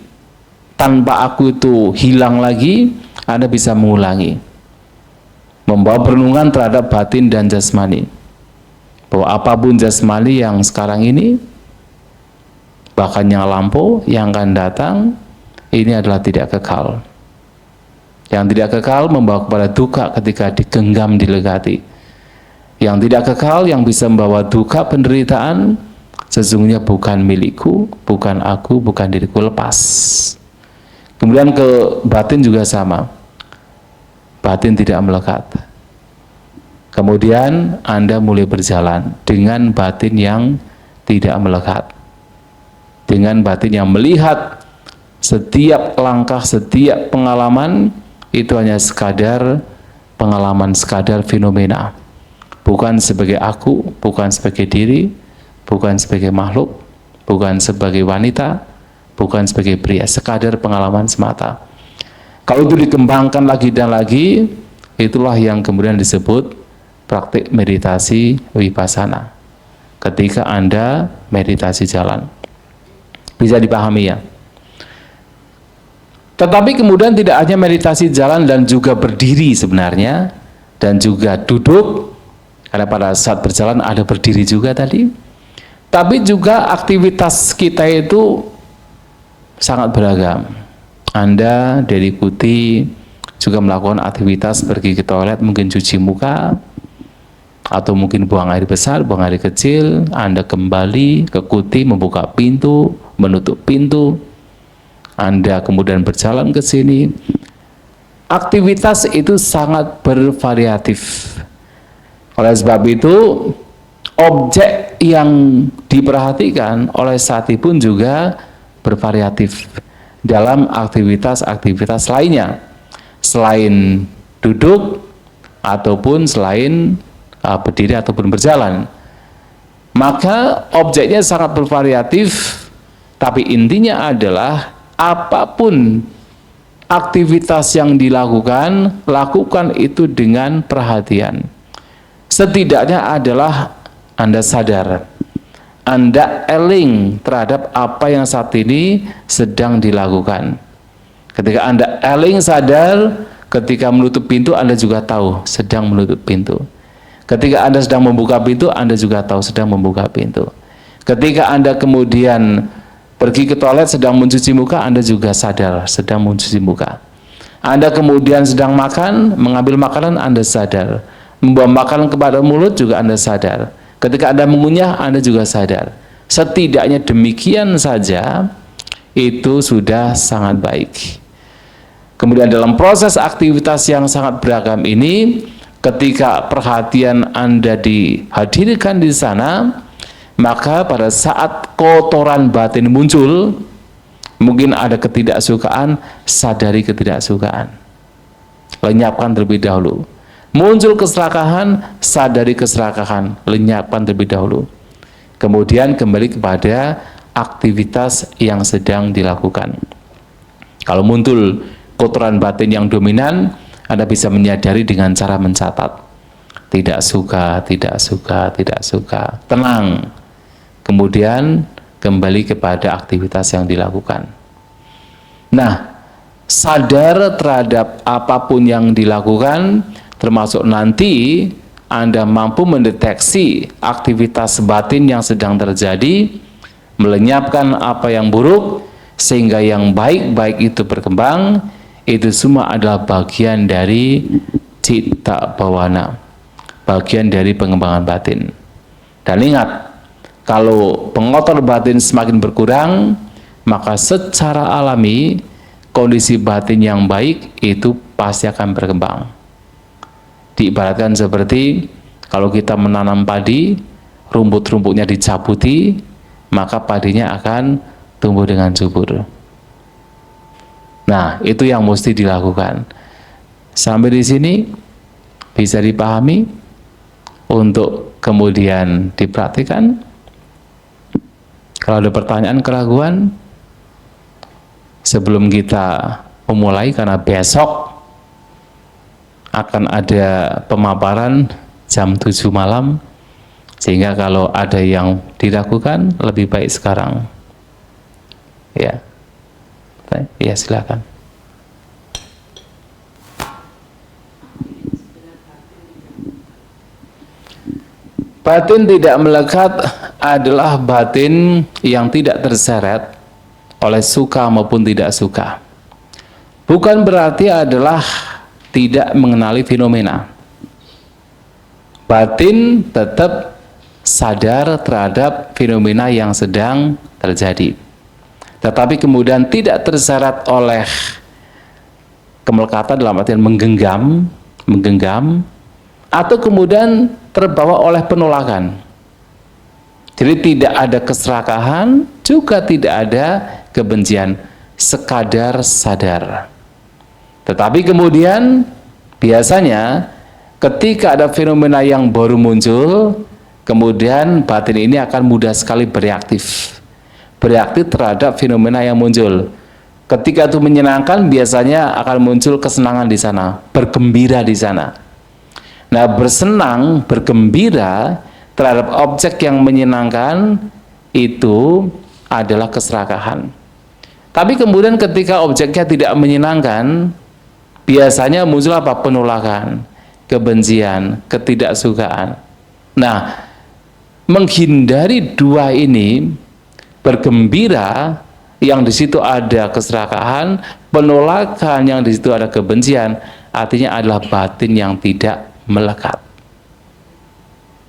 tanpa aku itu hilang lagi, Anda bisa mengulangi. Membawa perenungan terhadap batin dan jasmani. Bahwa apapun jasmani yang sekarang ini, bahkan yang lampau, yang akan datang, ini adalah tidak kekal. Yang tidak kekal membawa kepada duka ketika digenggam, dilekati. Yang tidak kekal, yang bisa membawa duka, penderitaan, sesungguhnya bukan milikku, bukan aku, bukan diriku, lepas. Kemudian ke batin juga sama. Batin tidak melekat. Kemudian Anda mulai berjalan dengan batin yang tidak melekat. Dengan batin yang melihat setiap langkah, setiap pengalaman itu hanya sekadar pengalaman, sekadar fenomena. Bukan sebagai aku, bukan sebagai diri, bukan sebagai makhluk, bukan sebagai wanita, bukan sebagai pria, sekadar pengalaman semata. Kalau itu dikembangkan lagi dan lagi, itulah yang kemudian disebut praktik meditasi vipassana. Ketika Anda meditasi jalan. Bisa dipahami ya? Tetapi kemudian tidak hanya meditasi jalan dan juga berdiri sebenarnya, dan juga duduk, karena pada saat berjalan ada berdiri juga tadi. Tapi juga aktivitas kita itu sangat beragam. Anda dari kuti juga melakukan aktivitas pergi ke toilet, mungkin cuci muka, atau mungkin buang air besar, buang air kecil. Anda kembali ke kuti, membuka pintu, menutup pintu. Anda kemudian berjalan ke sini. Aktivitas itu sangat bervariatif. Oleh sebab itu, objek yang diperhatikan oleh sati pun juga bervariatif dalam aktivitas-aktivitas lainnya, selain duduk ataupun selain berdiri ataupun berjalan. Maka objeknya sangat bervariatif, tapi intinya adalah apapun aktivitas yang dilakukan, lakukan itu dengan perhatian. Setidaknya adalah Anda sadar, Anda eling terhadap apa yang saat ini sedang dilakukan. Ketika Anda eling sadar, ketika menutup pintu, Anda juga tahu sedang menutup pintu. Ketika Anda sedang membuka pintu, Anda juga tahu sedang membuka pintu. Ketika Anda kemudian pergi ke toilet sedang mencuci muka, Anda juga sadar sedang mencuci muka. Anda kemudian sedang makan, mengambil makanan, Anda sadar. Membawa makanan kepada mulut juga Anda sadar. Ketika Anda mengunyah, Anda juga sadar. Setidaknya demikian saja, itu sudah sangat baik. Kemudian dalam proses aktivitas yang sangat beragam ini, ketika perhatian Anda dihadirkan di sana, Maka pada saat kotoran batin muncul, mungkin ada ketidaksukaan, sadari ketidaksukaan. Lenyapkan terlebih dahulu. Muncul keserakahan, sadari keserakahan, lenyapkan terlebih dahulu. Kemudian kembali kepada aktivitas yang sedang dilakukan. Kalau muncul kotoran batin yang dominan, Anda bisa menyadari dengan cara mencatat. Tidak suka, tidak suka, tidak suka. Tenang. Kemudian kembali kepada aktivitas yang dilakukan. Nah, sadar terhadap apapun yang dilakukan, termasuk nanti Anda mampu mendeteksi aktivitas batin yang sedang terjadi, melenyapkan apa yang buruk, sehingga yang baik-baik itu berkembang. Itu semua adalah bagian dari cita bawana, bagian dari pengembangan batin. Dan ingat, kalau pengotor batin semakin berkurang, maka secara alami kondisi batin yang baik itu pasti akan berkembang. Diibaratkan seperti kalau kita menanam padi, rumput-rumputnya dicabuti, maka padinya akan tumbuh dengan subur. Nah, itu yang mesti dilakukan. Sampai di sini bisa dipahami untuk kemudian dipraktikkan. Kalau ada pertanyaan, keraguan, sebelum kita memulai, karena besok akan ada pemaparan jam 7 malam, sehingga kalau ada yang dilakukan, lebih baik sekarang. Ya, ya silakan. Batin tidak melekat adalah batin yang tidak terseret oleh suka maupun tidak suka. Bukan berarti adalah tidak mengenali fenomena. Batin tetap sadar terhadap fenomena yang sedang terjadi. Tetapi kemudian tidak terseret oleh kemelekatan dalam artian menggenggam, atau kemudian terbawa oleh penolakan. Jadi tidak ada keserakahan, juga tidak ada kebencian, sekadar sadar. Tetapi kemudian biasanya ketika ada fenomena yang baru muncul, kemudian batin ini akan mudah sekali bereaktif terhadap fenomena yang muncul. Ketika itu menyenangkan, biasanya akan muncul kesenangan di sana, bergembira di sana. Nah, bersenang, bergembira terhadap objek yang menyenangkan itu adalah keserakahan. Tapi kemudian ketika objeknya tidak menyenangkan, biasanya muncul apa? Penolakan, kebencian, ketidaksukaan. Nah, menghindari dua ini, bergembira yang di situ ada keserakahan, penolakan yang di situ ada kebencian, artinya adalah batin yang tidak melekat.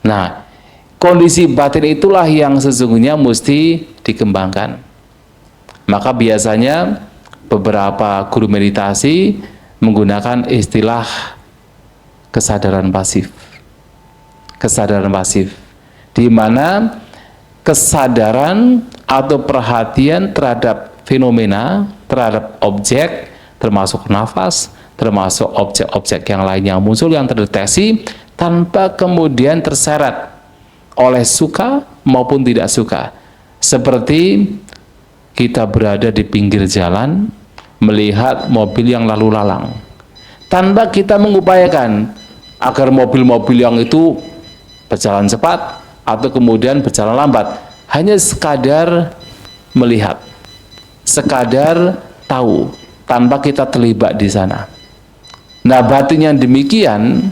Nah, kondisi batin itulah yang sesungguhnya mesti dikembangkan. Maka biasanya beberapa guru meditasi menggunakan istilah kesadaran pasif. Kesadaran pasif, di mana kesadaran atau perhatian terhadap fenomena, terhadap objek, termasuk nafas, termasuk objek-objek yang lain yang muncul, yang terdeteksi tanpa kemudian terseret oleh suka maupun tidak suka. Seperti kita berada di pinggir jalan, melihat mobil yang lalu lalang, tanpa kita mengupayakan agar mobil-mobil yang itu berjalan cepat atau kemudian berjalan lambat, hanya sekadar melihat, sekadar tahu, tanpa kita terlibat di sana. Nah, batin yang demikian,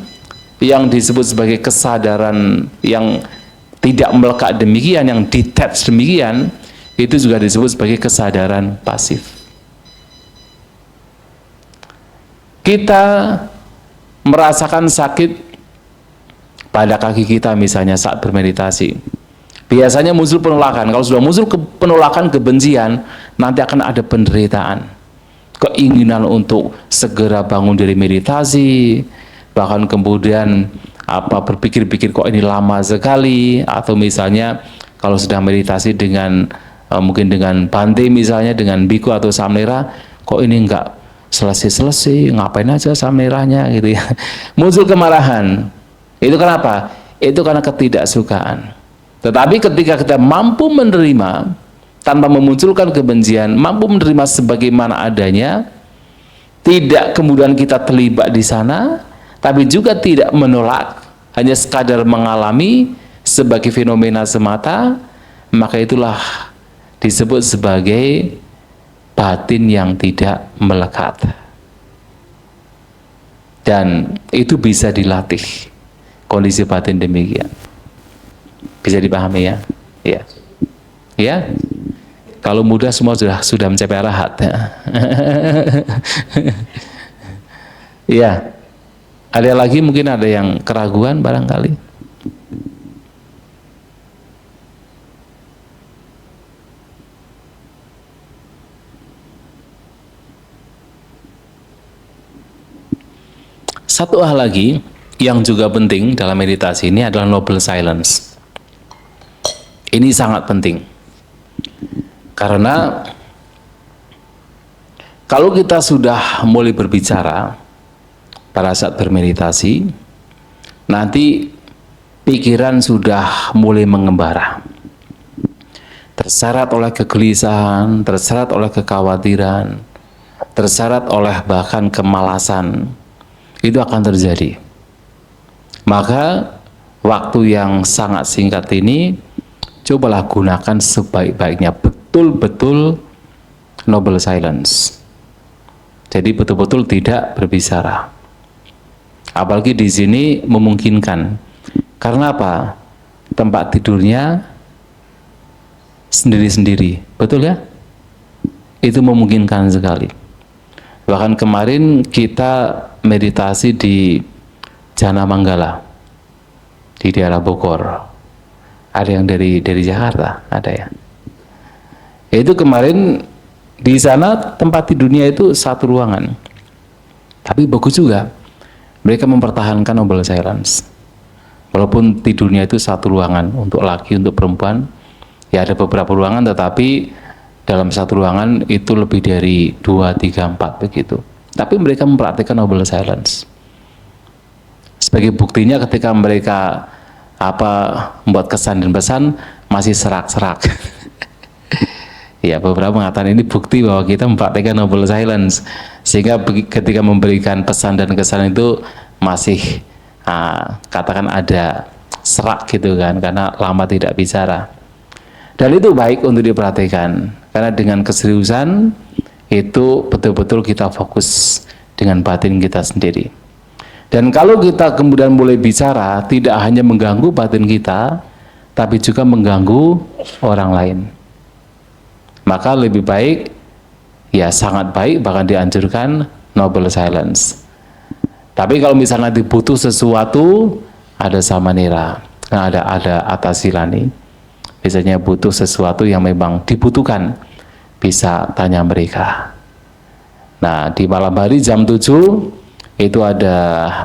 yang disebut sebagai kesadaran yang tidak melekat demikian, yang detached demikian, itu juga disebut sebagai kesadaran pasif. Kita merasakan sakit pada kaki kita misalnya saat bermeditasi. Biasanya muncul penolakan. Kalau sudah muncul penolakan, kebencian, nanti akan ada penderitaan. Keinginan untuk segera bangun dari meditasi, bahkan kemudian berpikir-pikir kok ini lama sekali, atau misalnya kalau sedang meditasi dengan mungkin dengan bante misalnya, dengan biku atau samnera, kok ini enggak selesai-selesai, ngapain aja samneranya gitu ya. Muncul kemarahan. Itu kenapa? Itu karena ketidaksukaan. Tetapi ketika kita mampu menerima tanpa memunculkan kebencian, mampu menerima sebagaimana adanya, tidak kemudian kita terlibat di sana, tapi juga tidak menolak, hanya sekadar mengalami sebagai fenomena semata, maka itulah disebut sebagai batin yang tidak melekat. Dan itu bisa dilatih, kondisi batin demikian. Bisa dipahami ya? Ya. Ya. Kalau mudah semua sudah mencapai arahat. Ya. Ada lagi mungkin ada yang keraguan barangkali. Satu hal lagi yang juga penting dalam meditasi ini adalah noble silence. Ini sangat penting. Karena kalau kita sudah mulai berbicara pada saat bermeditasi, nanti pikiran sudah mulai mengembara. Terseret oleh kegelisahan, terseret oleh kekhawatiran, terseret oleh bahkan kemalasan. Itu akan terjadi. Maka waktu yang sangat singkat ini cobalah gunakan sebaik-baiknya, betul-betul noble silence. Jadi betul-betul tidak berbicara. Apalagi di sini memungkinkan. Karena apa? Tempat tidurnya sendiri-sendiri, betul ya? Itu memungkinkan sekali. Bahkan kemarin kita meditasi di Jana Manggala di daerah Bogor. Ada yang dari Jakarta, ada ya. Itu kemarin di sana tempat tidurnya itu satu ruangan. Tapi bagus juga. Mereka mempertahankan noble silence. Walaupun tidurnya itu satu ruangan untuk laki, untuk perempuan, ya ada beberapa ruangan, tetapi dalam satu ruangan itu lebih dari 2, 3, 4 begitu. Tapi mereka mempraktikkan noble silence. Sebagai buktinya ketika mereka membuat kesan dan pesan masih serak-serak. Ya, beberapa mengatakan ini bukti bahwa kita mempraktikkan noble silence. Sehingga ketika memberikan pesan dan kesan itu masih katakan ada serak gitu kan, karena lama tidak bicara. Dan itu baik untuk diperhatikan, karena dengan keseriusan itu betul-betul kita fokus dengan batin kita sendiri. Dan kalau kita kemudian mulai bicara, tidak hanya mengganggu batin kita, tapi juga mengganggu orang lain. Maka lebih baik, ya sangat baik, bahkan dianjurkan noble silence. Tapi kalau misalnya dibutuh sesuatu, ada samanera, ada atasilani. Biasanya butuh sesuatu yang memang dibutuhkan, bisa tanya mereka. Nah, di malam hari jam 7 itu ada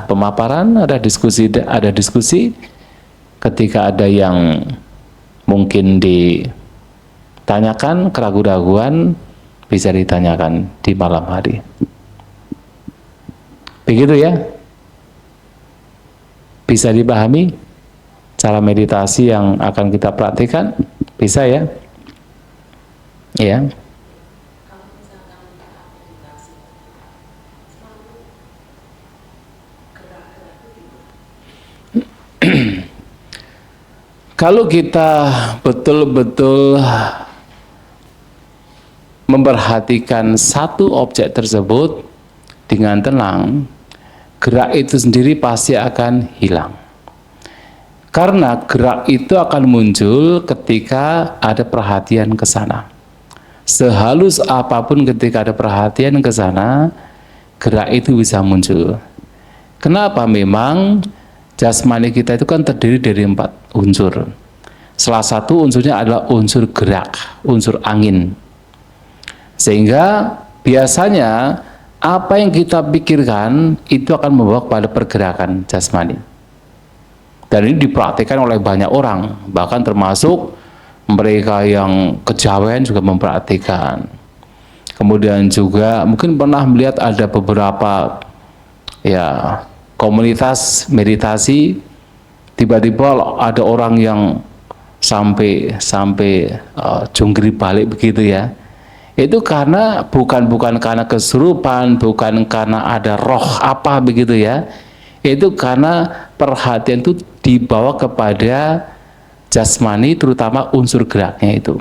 pemaparan, ada diskusi. Ketika ada yang mungkin ditanyakan, keraguan-raguan bisa ditanyakan di malam hari. Begitu ya? Bisa dipahami cara meditasi yang akan kita praktikkan? Bisa ya? Ya. Kalau kita betul-betul memperhatikan satu objek tersebut dengan tenang, gerak itu sendiri pasti akan hilang. Karena gerak itu akan muncul ketika ada perhatian ke sana. Sehalus apapun ketika ada perhatian ke sana, gerak itu bisa muncul. Kenapa? Memang jasmani kita itu kan terdiri dari 4 unsur. Salah satu unsurnya adalah unsur gerak, unsur angin. Sehingga biasanya apa yang kita pikirkan itu akan membawa kepada pergerakan jasmani. Dan ini dipraktikkan oleh banyak orang, bahkan termasuk mereka yang kejawen juga memperhatikan. Kemudian juga mungkin pernah melihat ada beberapa ya komunitas meditasi, tiba-tiba ada orang yang sampai jungkir balik begitu ya. Itu karena bukan karena kesurupan, bukan karena ada roh apa begitu ya. Itu karena perhatian itu dibawa kepada jasmani, terutama unsur geraknya itu.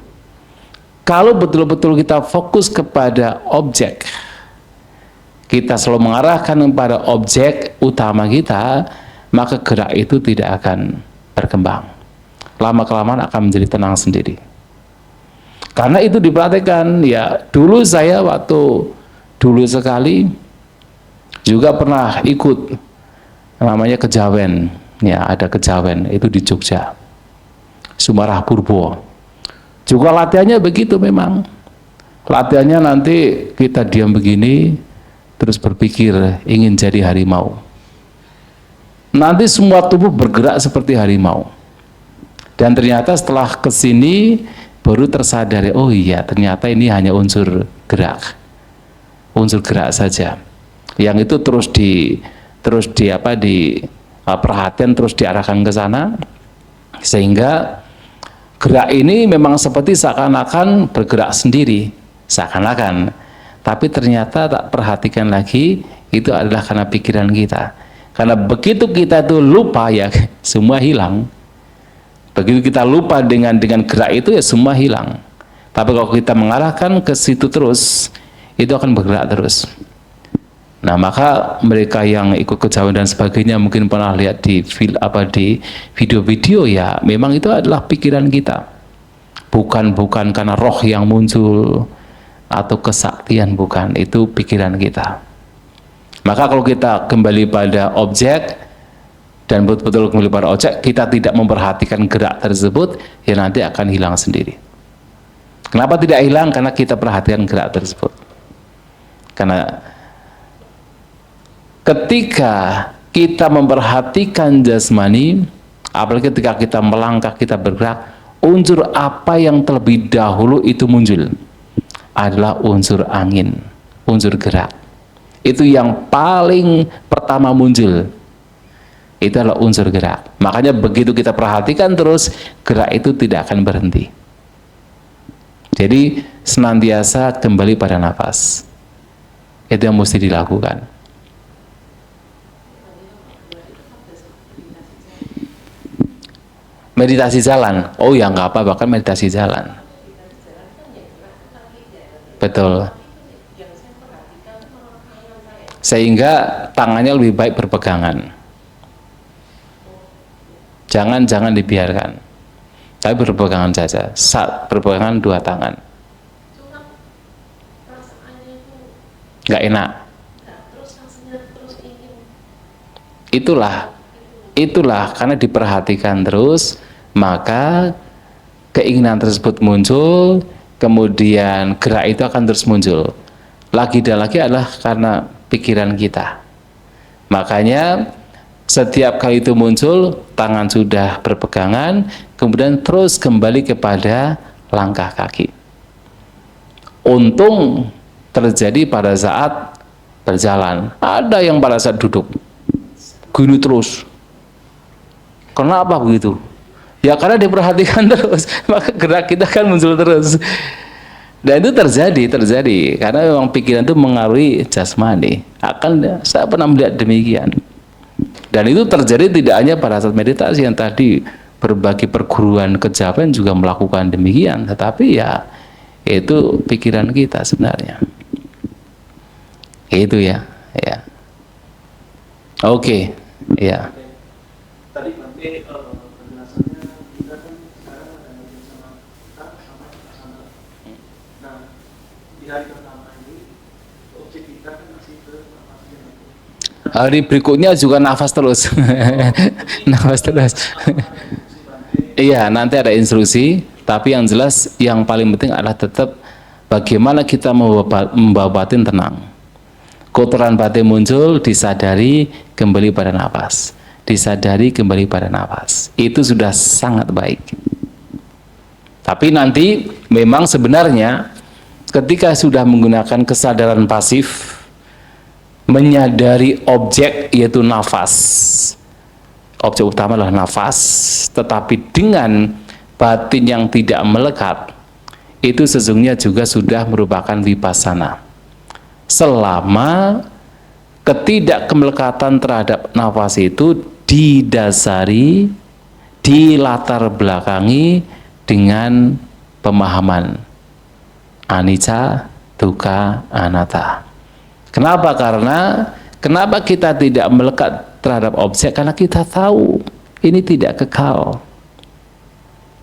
Kalau betul-betul kita fokus kepada objek, kita selalu mengarahkan kepada objek utama kita, maka gerak itu tidak akan berkembang. Lama-kelamaan akan menjadi tenang sendiri. Karena itu diperhatikan, ya dulu saya waktu dulu sekali juga pernah ikut namanya kejawen, ya ada kejawen itu di Jogja, Sumarah Purbo. Juga latihannya begitu memang. Latihannya nanti kita diam begini, terus berpikir ingin jadi harimau. Nanti semua tubuh bergerak seperti harimau. Dan ternyata setelah kesini baru tersadari, oh iya ternyata ini hanya unsur gerak saja. Yang itu terus di perhatian terus diarahkan ke sana, sehingga gerak ini memang seperti seakan-akan bergerak sendiri, seakan-akan. Tapi ternyata tak perhatikan lagi, itu adalah karena pikiran kita. Karena begitu kita itu lupa ya semua hilang. Begitu kita lupa dengan gerak itu ya semua hilang. Tapi kalau kita mengarahkan ke situ terus, itu akan bergerak terus. Nah, maka mereka yang ikut kejawen dan sebagainya mungkin pernah lihat di video-video ya, memang itu adalah pikiran kita. Bukan karena roh yang muncul atau kesaktian, bukan, itu pikiran kita. Maka kalau kita kembali pada objek dan betul-betul kembali pada objek, kita tidak memperhatikan gerak tersebut, ya nanti akan hilang sendiri. Kenapa tidak hilang? Karena kita perhatikan gerak tersebut. Karena ketika kita memperhatikan jasmani, apalagi ketika kita melangkah, kita bergerak, unsur apa yang terlebih dahulu itu muncul? Adalah unsur angin, unsur gerak. Itu yang paling pertama muncul. Itu adalah unsur gerak. Makanya begitu kita perhatikan terus, gerak itu tidak akan berhenti. Jadi senantiasa kembali pada nafas. Itu yang mesti dilakukan. Meditasi jalan. Oh ya nggak apa, bahkan meditasi jalan. Betul. Sehingga tangannya lebih baik berpegangan. Jangan dibiarkan, tapi berpegangan saja. Saat berpegangan dua tangan, nggak enak. Itulah karena diperhatikan terus, maka keinginan tersebut muncul, kemudian gerak itu akan terus muncul. Lagi dan lagi adalah karena pikiran kita. Makanya setiap kali itu muncul, tangan sudah berpegangan, kemudian terus kembali kepada langkah kaki. Untung terjadi pada saat berjalan. Ada yang pada saat duduk, gini terus. Kenapa begitu? Ya karena diperhatikan terus, maka gerak kita kan muncul terus. Dan itu terjadi, karena memang pikiran itu mengaruhi jasmani. Saya pernah melihat demikian. Dan itu terjadi tidak hanya pada saat meditasi, yang tadi berbagai perguruan kejawen juga melakukan demikian, tetapi ya itu pikiran kita sebenarnya. Itu ya. Oke. Ya. Tadi nanti penjelasannya kita kan sekarang ada bersama kita sama pasangan. Nah, di hari pertama ini objek kita kan masih ke nafasnya. Hari berikutnya juga nafas terus. Nafas terus. Iya, nanti ada instruksi, tapi yang jelas yang paling penting adalah tetap bagaimana kita membawa batin tenang. Kotoran batin muncul, disadari, kembali pada nafas. Disadari, kembali pada nafas. Itu sudah sangat baik. Tapi nanti memang sebenarnya ketika sudah menggunakan kesadaran pasif, menyadari objek yaitu nafas, objek utama adalah nafas, tetapi dengan batin yang tidak melekat, itu sesungguhnya juga sudah merupakan vipassana. Selama ketidakmelekatan terhadap nafas itu didasari, dilatar belakangi dengan pemahaman anicca, dukkha, anatta. Kenapa? Kenapa kita tidak melekat terhadap objek? Karena kita tahu ini tidak kekal.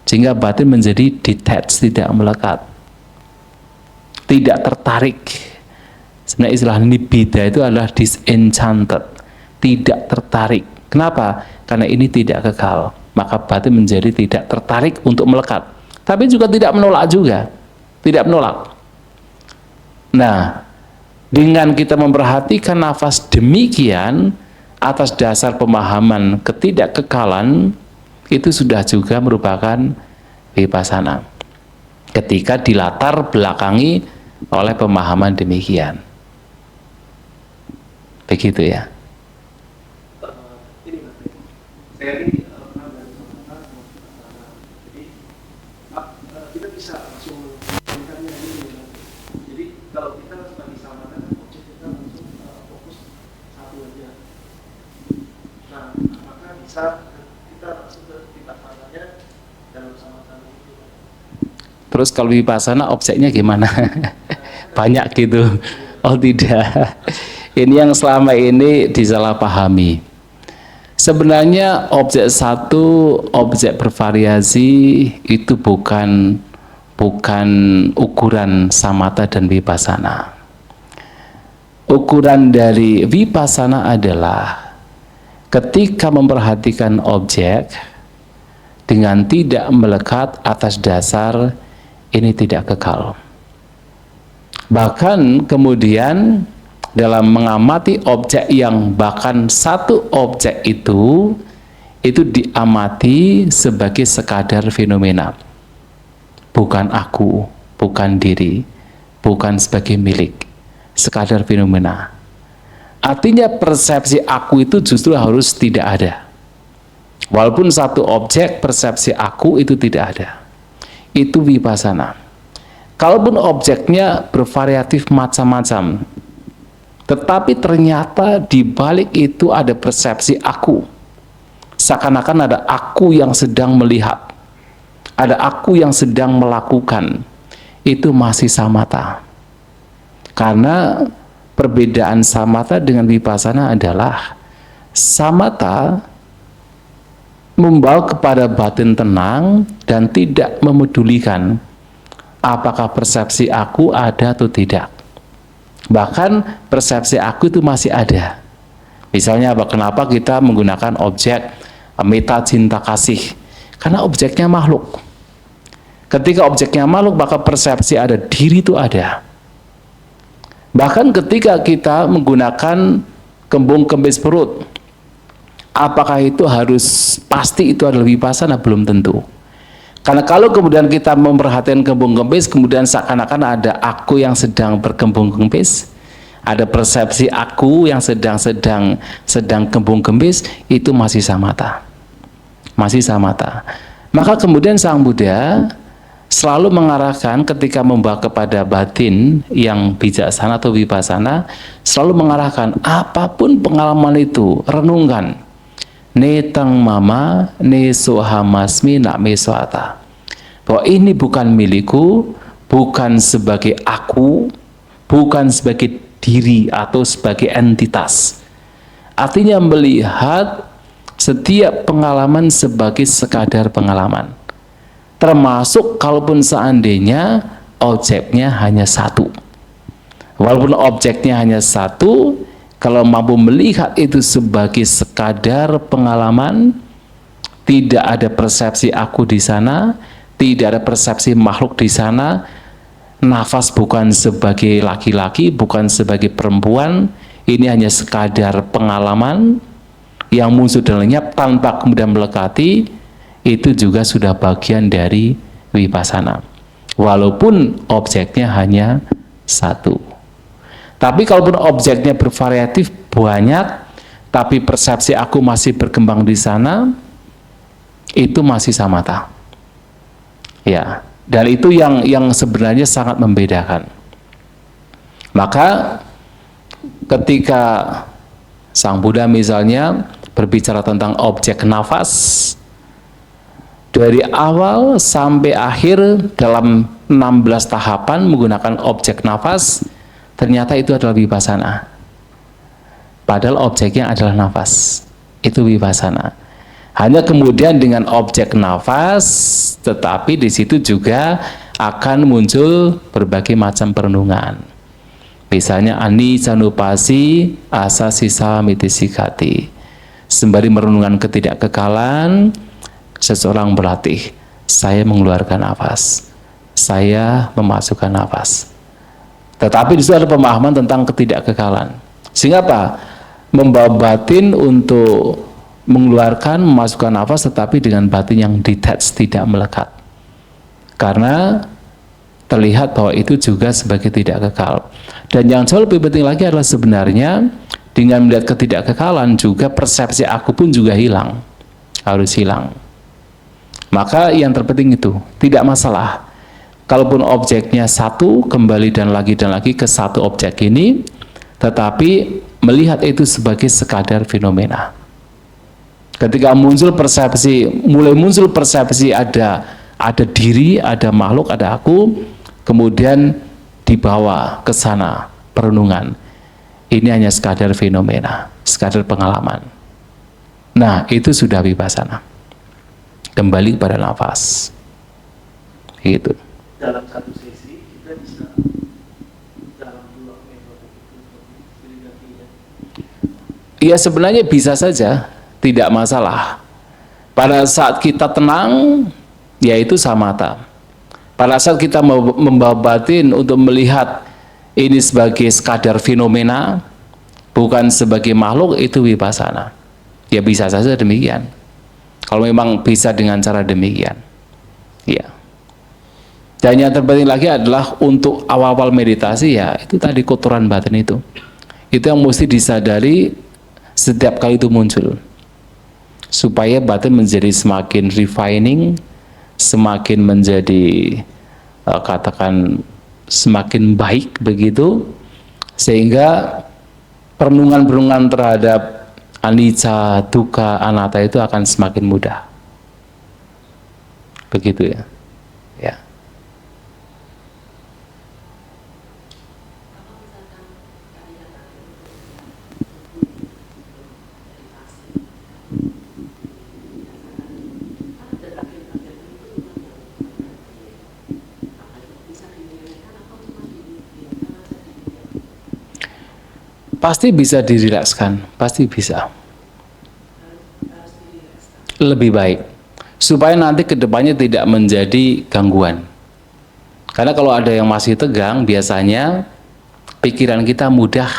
Sehingga batin menjadi detached, tidak melekat, tidak tertarik. Sebenarnya istilah nibbida itu adalah disenchanted, tidak tertarik. Kenapa? Karena ini tidak kekal. Maka batin menjadi tidak tertarik untuk melekat. Tapi juga tidak menolak juga. Tidak menolak. Nah, dengan kita memperhatikan nafas demikian, atas dasar pemahaman ketidakkekalan, itu sudah juga merupakan vipassana. Ketika dilatar belakangi oleh pemahaman demikian. Begitu ya. Ini Mas, saya ini pernah dari Jakarta mau ke sana. Jadi kita bisa langsung menggunakannya ini. Jadi kalau kita sebagai sahabat kan objek kita langsung fokus satu aja. Nah, apakah bisa kita langsung ke vipassananya dalam sama-sama itu? Terus kalau vipassana objeknya gimana? Banyak gitu. Oh tidak. Ini yang selama ini disalahpahami. Sebenarnya objek satu, objek bervariasi itu bukan ukuran samatha dan vipassana. Ukuran dari vipassana adalah ketika memperhatikan objek dengan tidak melekat atas dasar ini tidak kekal. Bahkan kemudian dalam mengamati objek yang bahkan satu objek itu diamati sebagai sekadar fenomena. Bukan aku, bukan diri, bukan sebagai milik, sekadar fenomena. Artinya persepsi aku itu justru harus tidak ada. Walaupun satu objek, persepsi aku itu tidak ada. Itu vipassana. Kalaupun objeknya bervariatif macam-macam, tetapi ternyata di balik itu ada persepsi aku. Seakan-akan ada aku yang sedang melihat, ada aku yang sedang melakukan. Itu masih samatha. Karena perbedaan samatha dengan vipassana adalah samatha membawa kepada batin tenang dan tidak memedulikan apakah persepsi aku ada atau tidak. Bahkan persepsi aku itu masih ada. Misalnya kenapa kita menggunakan objek meta cinta kasih? Karena objeknya makhluk. Ketika objeknya makhluk, maka persepsi ada, diri itu ada. Bahkan ketika kita menggunakan kembung kempis perut, apakah itu harus pasti itu adalah vipassana? Belum tentu. Karena kalau kemudian kita memperhatikan kembung kempis, kemudian seakan-akan ada aku yang sedang berkembung kempis, ada persepsi aku yang sedang kembung kempis, itu masih samatha. Masih samatha. Maka kemudian Sang Buddha selalu mengarahkan ketika membawa kepada batin yang bijaksana atau vipassana, selalu mengarahkan apapun pengalaman itu, renungkan. Netang mama nesohamasmi nak mesoata, bahwa ini bukan milikku, bukan sebagai aku, bukan sebagai diri atau sebagai entitas. Artinya melihat setiap pengalaman sebagai sekadar pengalaman, termasuk kalaupun seandainya objeknya hanya satu. Walaupun objeknya hanya satu, kalau mampu melihat itu sebagai sekadar pengalaman, tidak ada persepsi aku di sana, tidak ada persepsi makhluk di sana, nafas bukan sebagai laki-laki, bukan sebagai perempuan, ini hanya sekadar pengalaman yang muncul dan lenyap tanpa kemudian melekati, itu juga sudah bagian dari vipassana. Walaupun objeknya hanya satu. Tapi kalaupun objeknya bervariatif banyak, tapi persepsi aku masih berkembang di sana, itu masih samatha. Ya, dan itu yang sebenarnya sangat membedakan. Maka ketika Sang Buddha misalnya berbicara tentang objek nafas, dari awal sampai akhir dalam 16 tahapan menggunakan objek nafas, ternyata itu adalah vipassana. Padahal objeknya adalah nafas. Itu vipassana. Hanya kemudian dengan objek nafas, tetapi di situ juga akan muncul berbagai macam perenungan. Misalnya aniccanupasi asa sisa mitisikati. Sembari merenungkan ketidakkekalan, seseorang berlatih, saya mengeluarkan nafas, saya memasukkan nafas. Tetapi di situ ada pemahaman tentang ketidakkekalan. Sehingga apa? Membawa batin untuk mengeluarkan, memasukkan nafas, tetapi dengan batin yang detached, tidak melekat. Karena terlihat bahwa itu juga sebagai tidak kekal. Dan yang jauh lebih penting lagi adalah sebenarnya dengan melihat ketidakkekalan juga persepsi aku pun juga hilang. Harus hilang. Maka yang terpenting itu, tidak masalah. Kalaupun objeknya satu, kembali dan lagi ke satu objek ini, tetapi melihat itu sebagai sekadar fenomena. Ketika mulai muncul persepsi ada diri, ada makhluk, ada aku, kemudian dibawa ke sana perenungan. Ini hanya sekadar fenomena, sekadar pengalaman. Nah, itu sudah vipassana. Kembali pada nafas. Gitu. Dalam satu sesi kita bisa dalam dua metode itu. Ya sebenarnya bisa saja, tidak masalah. Pada saat kita tenang, yaitu samatha. Pada saat kita membawa batin untuk melihat ini sebagai sekadar fenomena, bukan sebagai makhluk, itu vipassana. Ya bisa saja demikian. Kalau memang bisa dengan cara demikian. Ya. Dan yang terpenting lagi adalah untuk awal-awal meditasi, ya itu tadi kotoran batin itu. Itu yang mesti disadari setiap kali itu muncul. Supaya batin menjadi semakin refining, semakin menjadi katakan semakin baik begitu, sehingga perenungan-perenungan terhadap anicca, dukkha, anatta itu akan semakin mudah. Begitu ya. Ya. Pasti bisa dirilekskan, pasti bisa. Lebih baik, supaya nanti kedepannya tidak menjadi gangguan. Karena kalau ada yang masih tegang, biasanya pikiran kita mudah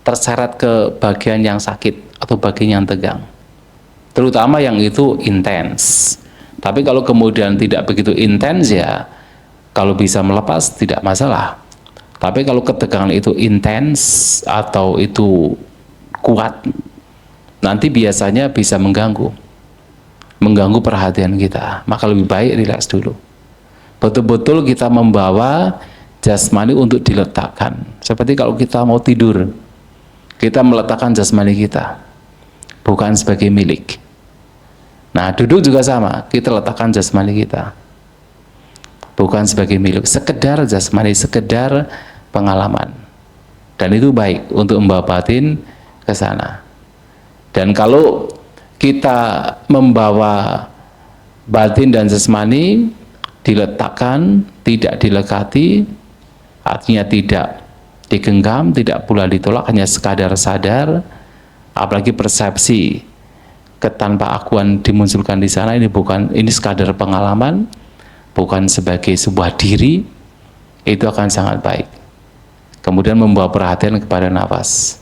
terseret ke bagian yang sakit atau bagian yang tegang. Terutama yang itu intens. Tapi kalau kemudian tidak begitu intens, ya kalau bisa melepas tidak masalah. Tapi kalau ketegangan itu intens atau itu kuat, nanti biasanya bisa mengganggu perhatian kita. Maka lebih baik rileks dulu. Betul-betul kita membawa jasmani untuk diletakkan. Seperti kalau kita mau tidur, kita meletakkan jasmani kita, bukan sebagai milik. Nah, duduk juga sama, kita letakkan jasmani kita, bukan sebagai milik, sekedar jasmani, sekedar pengalaman. Dan itu baik untuk membawa batin ke sana. Dan kalau kita membawa batin dan jasmani diletakkan, tidak dilekati, artinya tidak digenggam, tidak pula ditolak, hanya sekadar sadar, apalagi persepsi ketanpa akuan dimunculkan di sana, ini sekadar pengalaman, bukan sebagai sebuah diri, itu akan sangat baik. Kemudian membawa perhatian kepada nafas.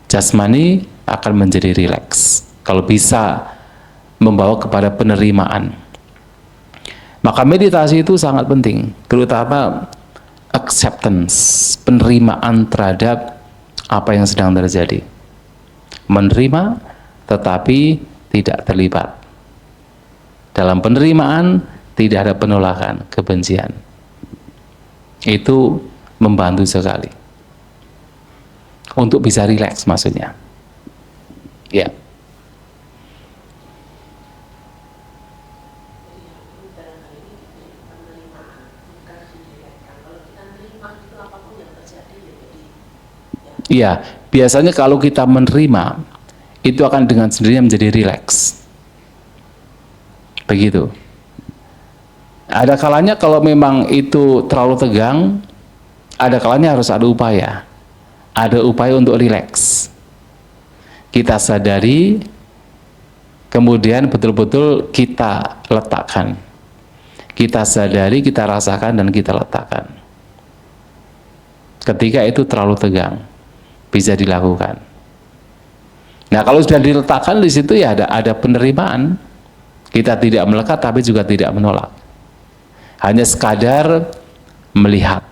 Jasmani akan menjadi rileks. Kalau bisa membawa kepada penerimaan. Maka meditasi itu sangat penting, terutama acceptance, penerimaan terhadap apa yang sedang terjadi. Menerima tetapi tidak terlibat. Dalam penerimaan tidak ada penolakan, kebencian. Itu membantu sekali. Untuk bisa rileks maksudnya. Ya. Iya, biasanya kalau kita menerima, itu akan dengan sendirinya menjadi rileks. Begitu. Ada kalanya kalau memang itu terlalu tegang, ada kalanya harus ada upaya. Ada upaya untuk rileks. Kita sadari, kemudian betul-betul kita letakkan. Kita sadari, kita rasakan, dan kita letakkan. Ketika itu terlalu tegang, bisa dilakukan. Nah, kalau sudah diletakkan di situ ya ada penerimaan. Kita tidak melekat tapi juga tidak menolak. Hanya sekadar melihat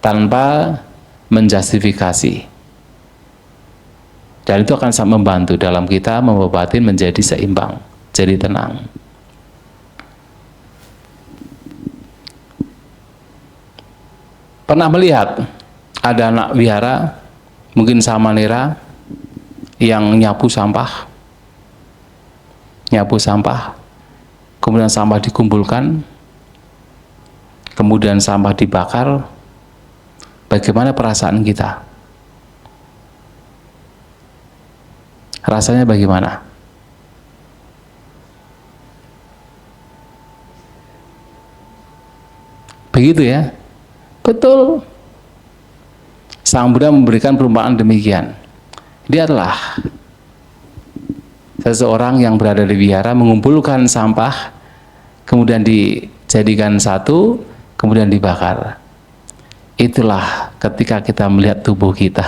tanpa menjustifikasi. Dan itu akan sangat membantu dalam kita membawa batin menjadi seimbang, jadi tenang. Pernah melihat ada anak wihara, mungkin samanera, yang nyapu sampah, kemudian sampah dikumpulkan, kemudian sampah dibakar. Bagaimana perasaan kita? Rasanya bagaimana? Begitu ya? Betul. Sang Buddha memberikan perumpamaan demikian. Dia adalah seseorang yang berada di wihara, mengumpulkan sampah, kemudian dijadikan satu, kemudian dibakar. Itulah ketika kita melihat tubuh kita.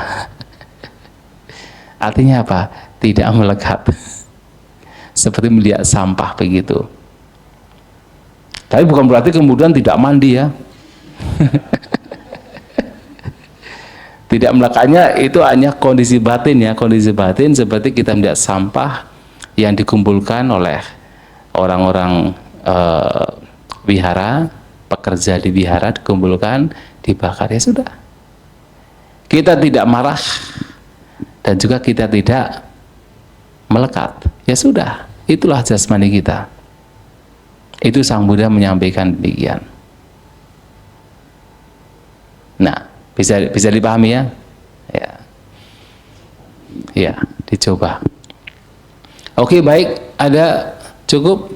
Artinya apa? Tidak melekat. Seperti melihat sampah begitu. Tapi bukan berarti kemudian tidak mandi ya. Tidak melekatnya itu hanya kondisi batin ya. Kondisi batin seperti kita melihat sampah yang dikumpulkan oleh orang-orang wihara, pekerja di wihara, dikumpulkan, dibakar, ya sudah. Kita tidak marah dan juga kita tidak melekat, ya sudah. Itulah jasmani kita. Itu Sang Buddha menyampaikan demikian. Nah, bisa dipahami ya? Ya, dicoba. Oke, baik, ada cukup?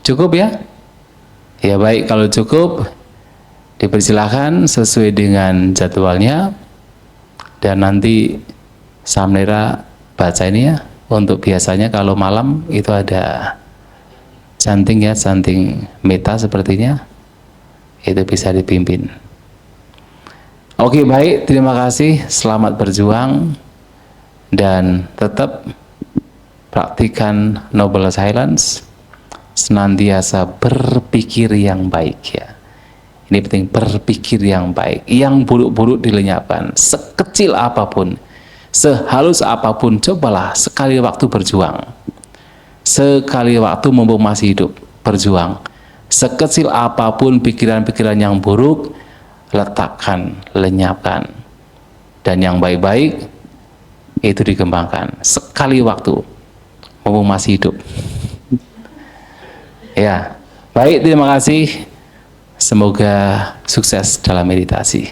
Cukup ya? Ya baik, kalau cukup dipersilahkan sesuai dengan jadwalnya, dan nanti Samnera baca ini ya. Untuk biasanya kalau malam itu ada chanting ya, chanting metta sepertinya, itu bisa dipimpin. Oke, baik, terima kasih, selamat berjuang, dan tetap praktikan noble silence, senantiasa berpikir yang baik ya. Ini penting, berpikir yang baik, yang buruk-buruk dilenyapkan, sekecil apapun, sehalus apapun, cobalah sekali waktu berjuang. Sekali waktu mumpung masih hidup, berjuang. Sekecil apapun pikiran-pikiran yang buruk, letakkan, lenyapkan. Dan yang baik-baik, itu dikembangkan. Sekali waktu, mumpung masih hidup. Ya, baik, terima kasih. Semoga sukses dalam meditasi.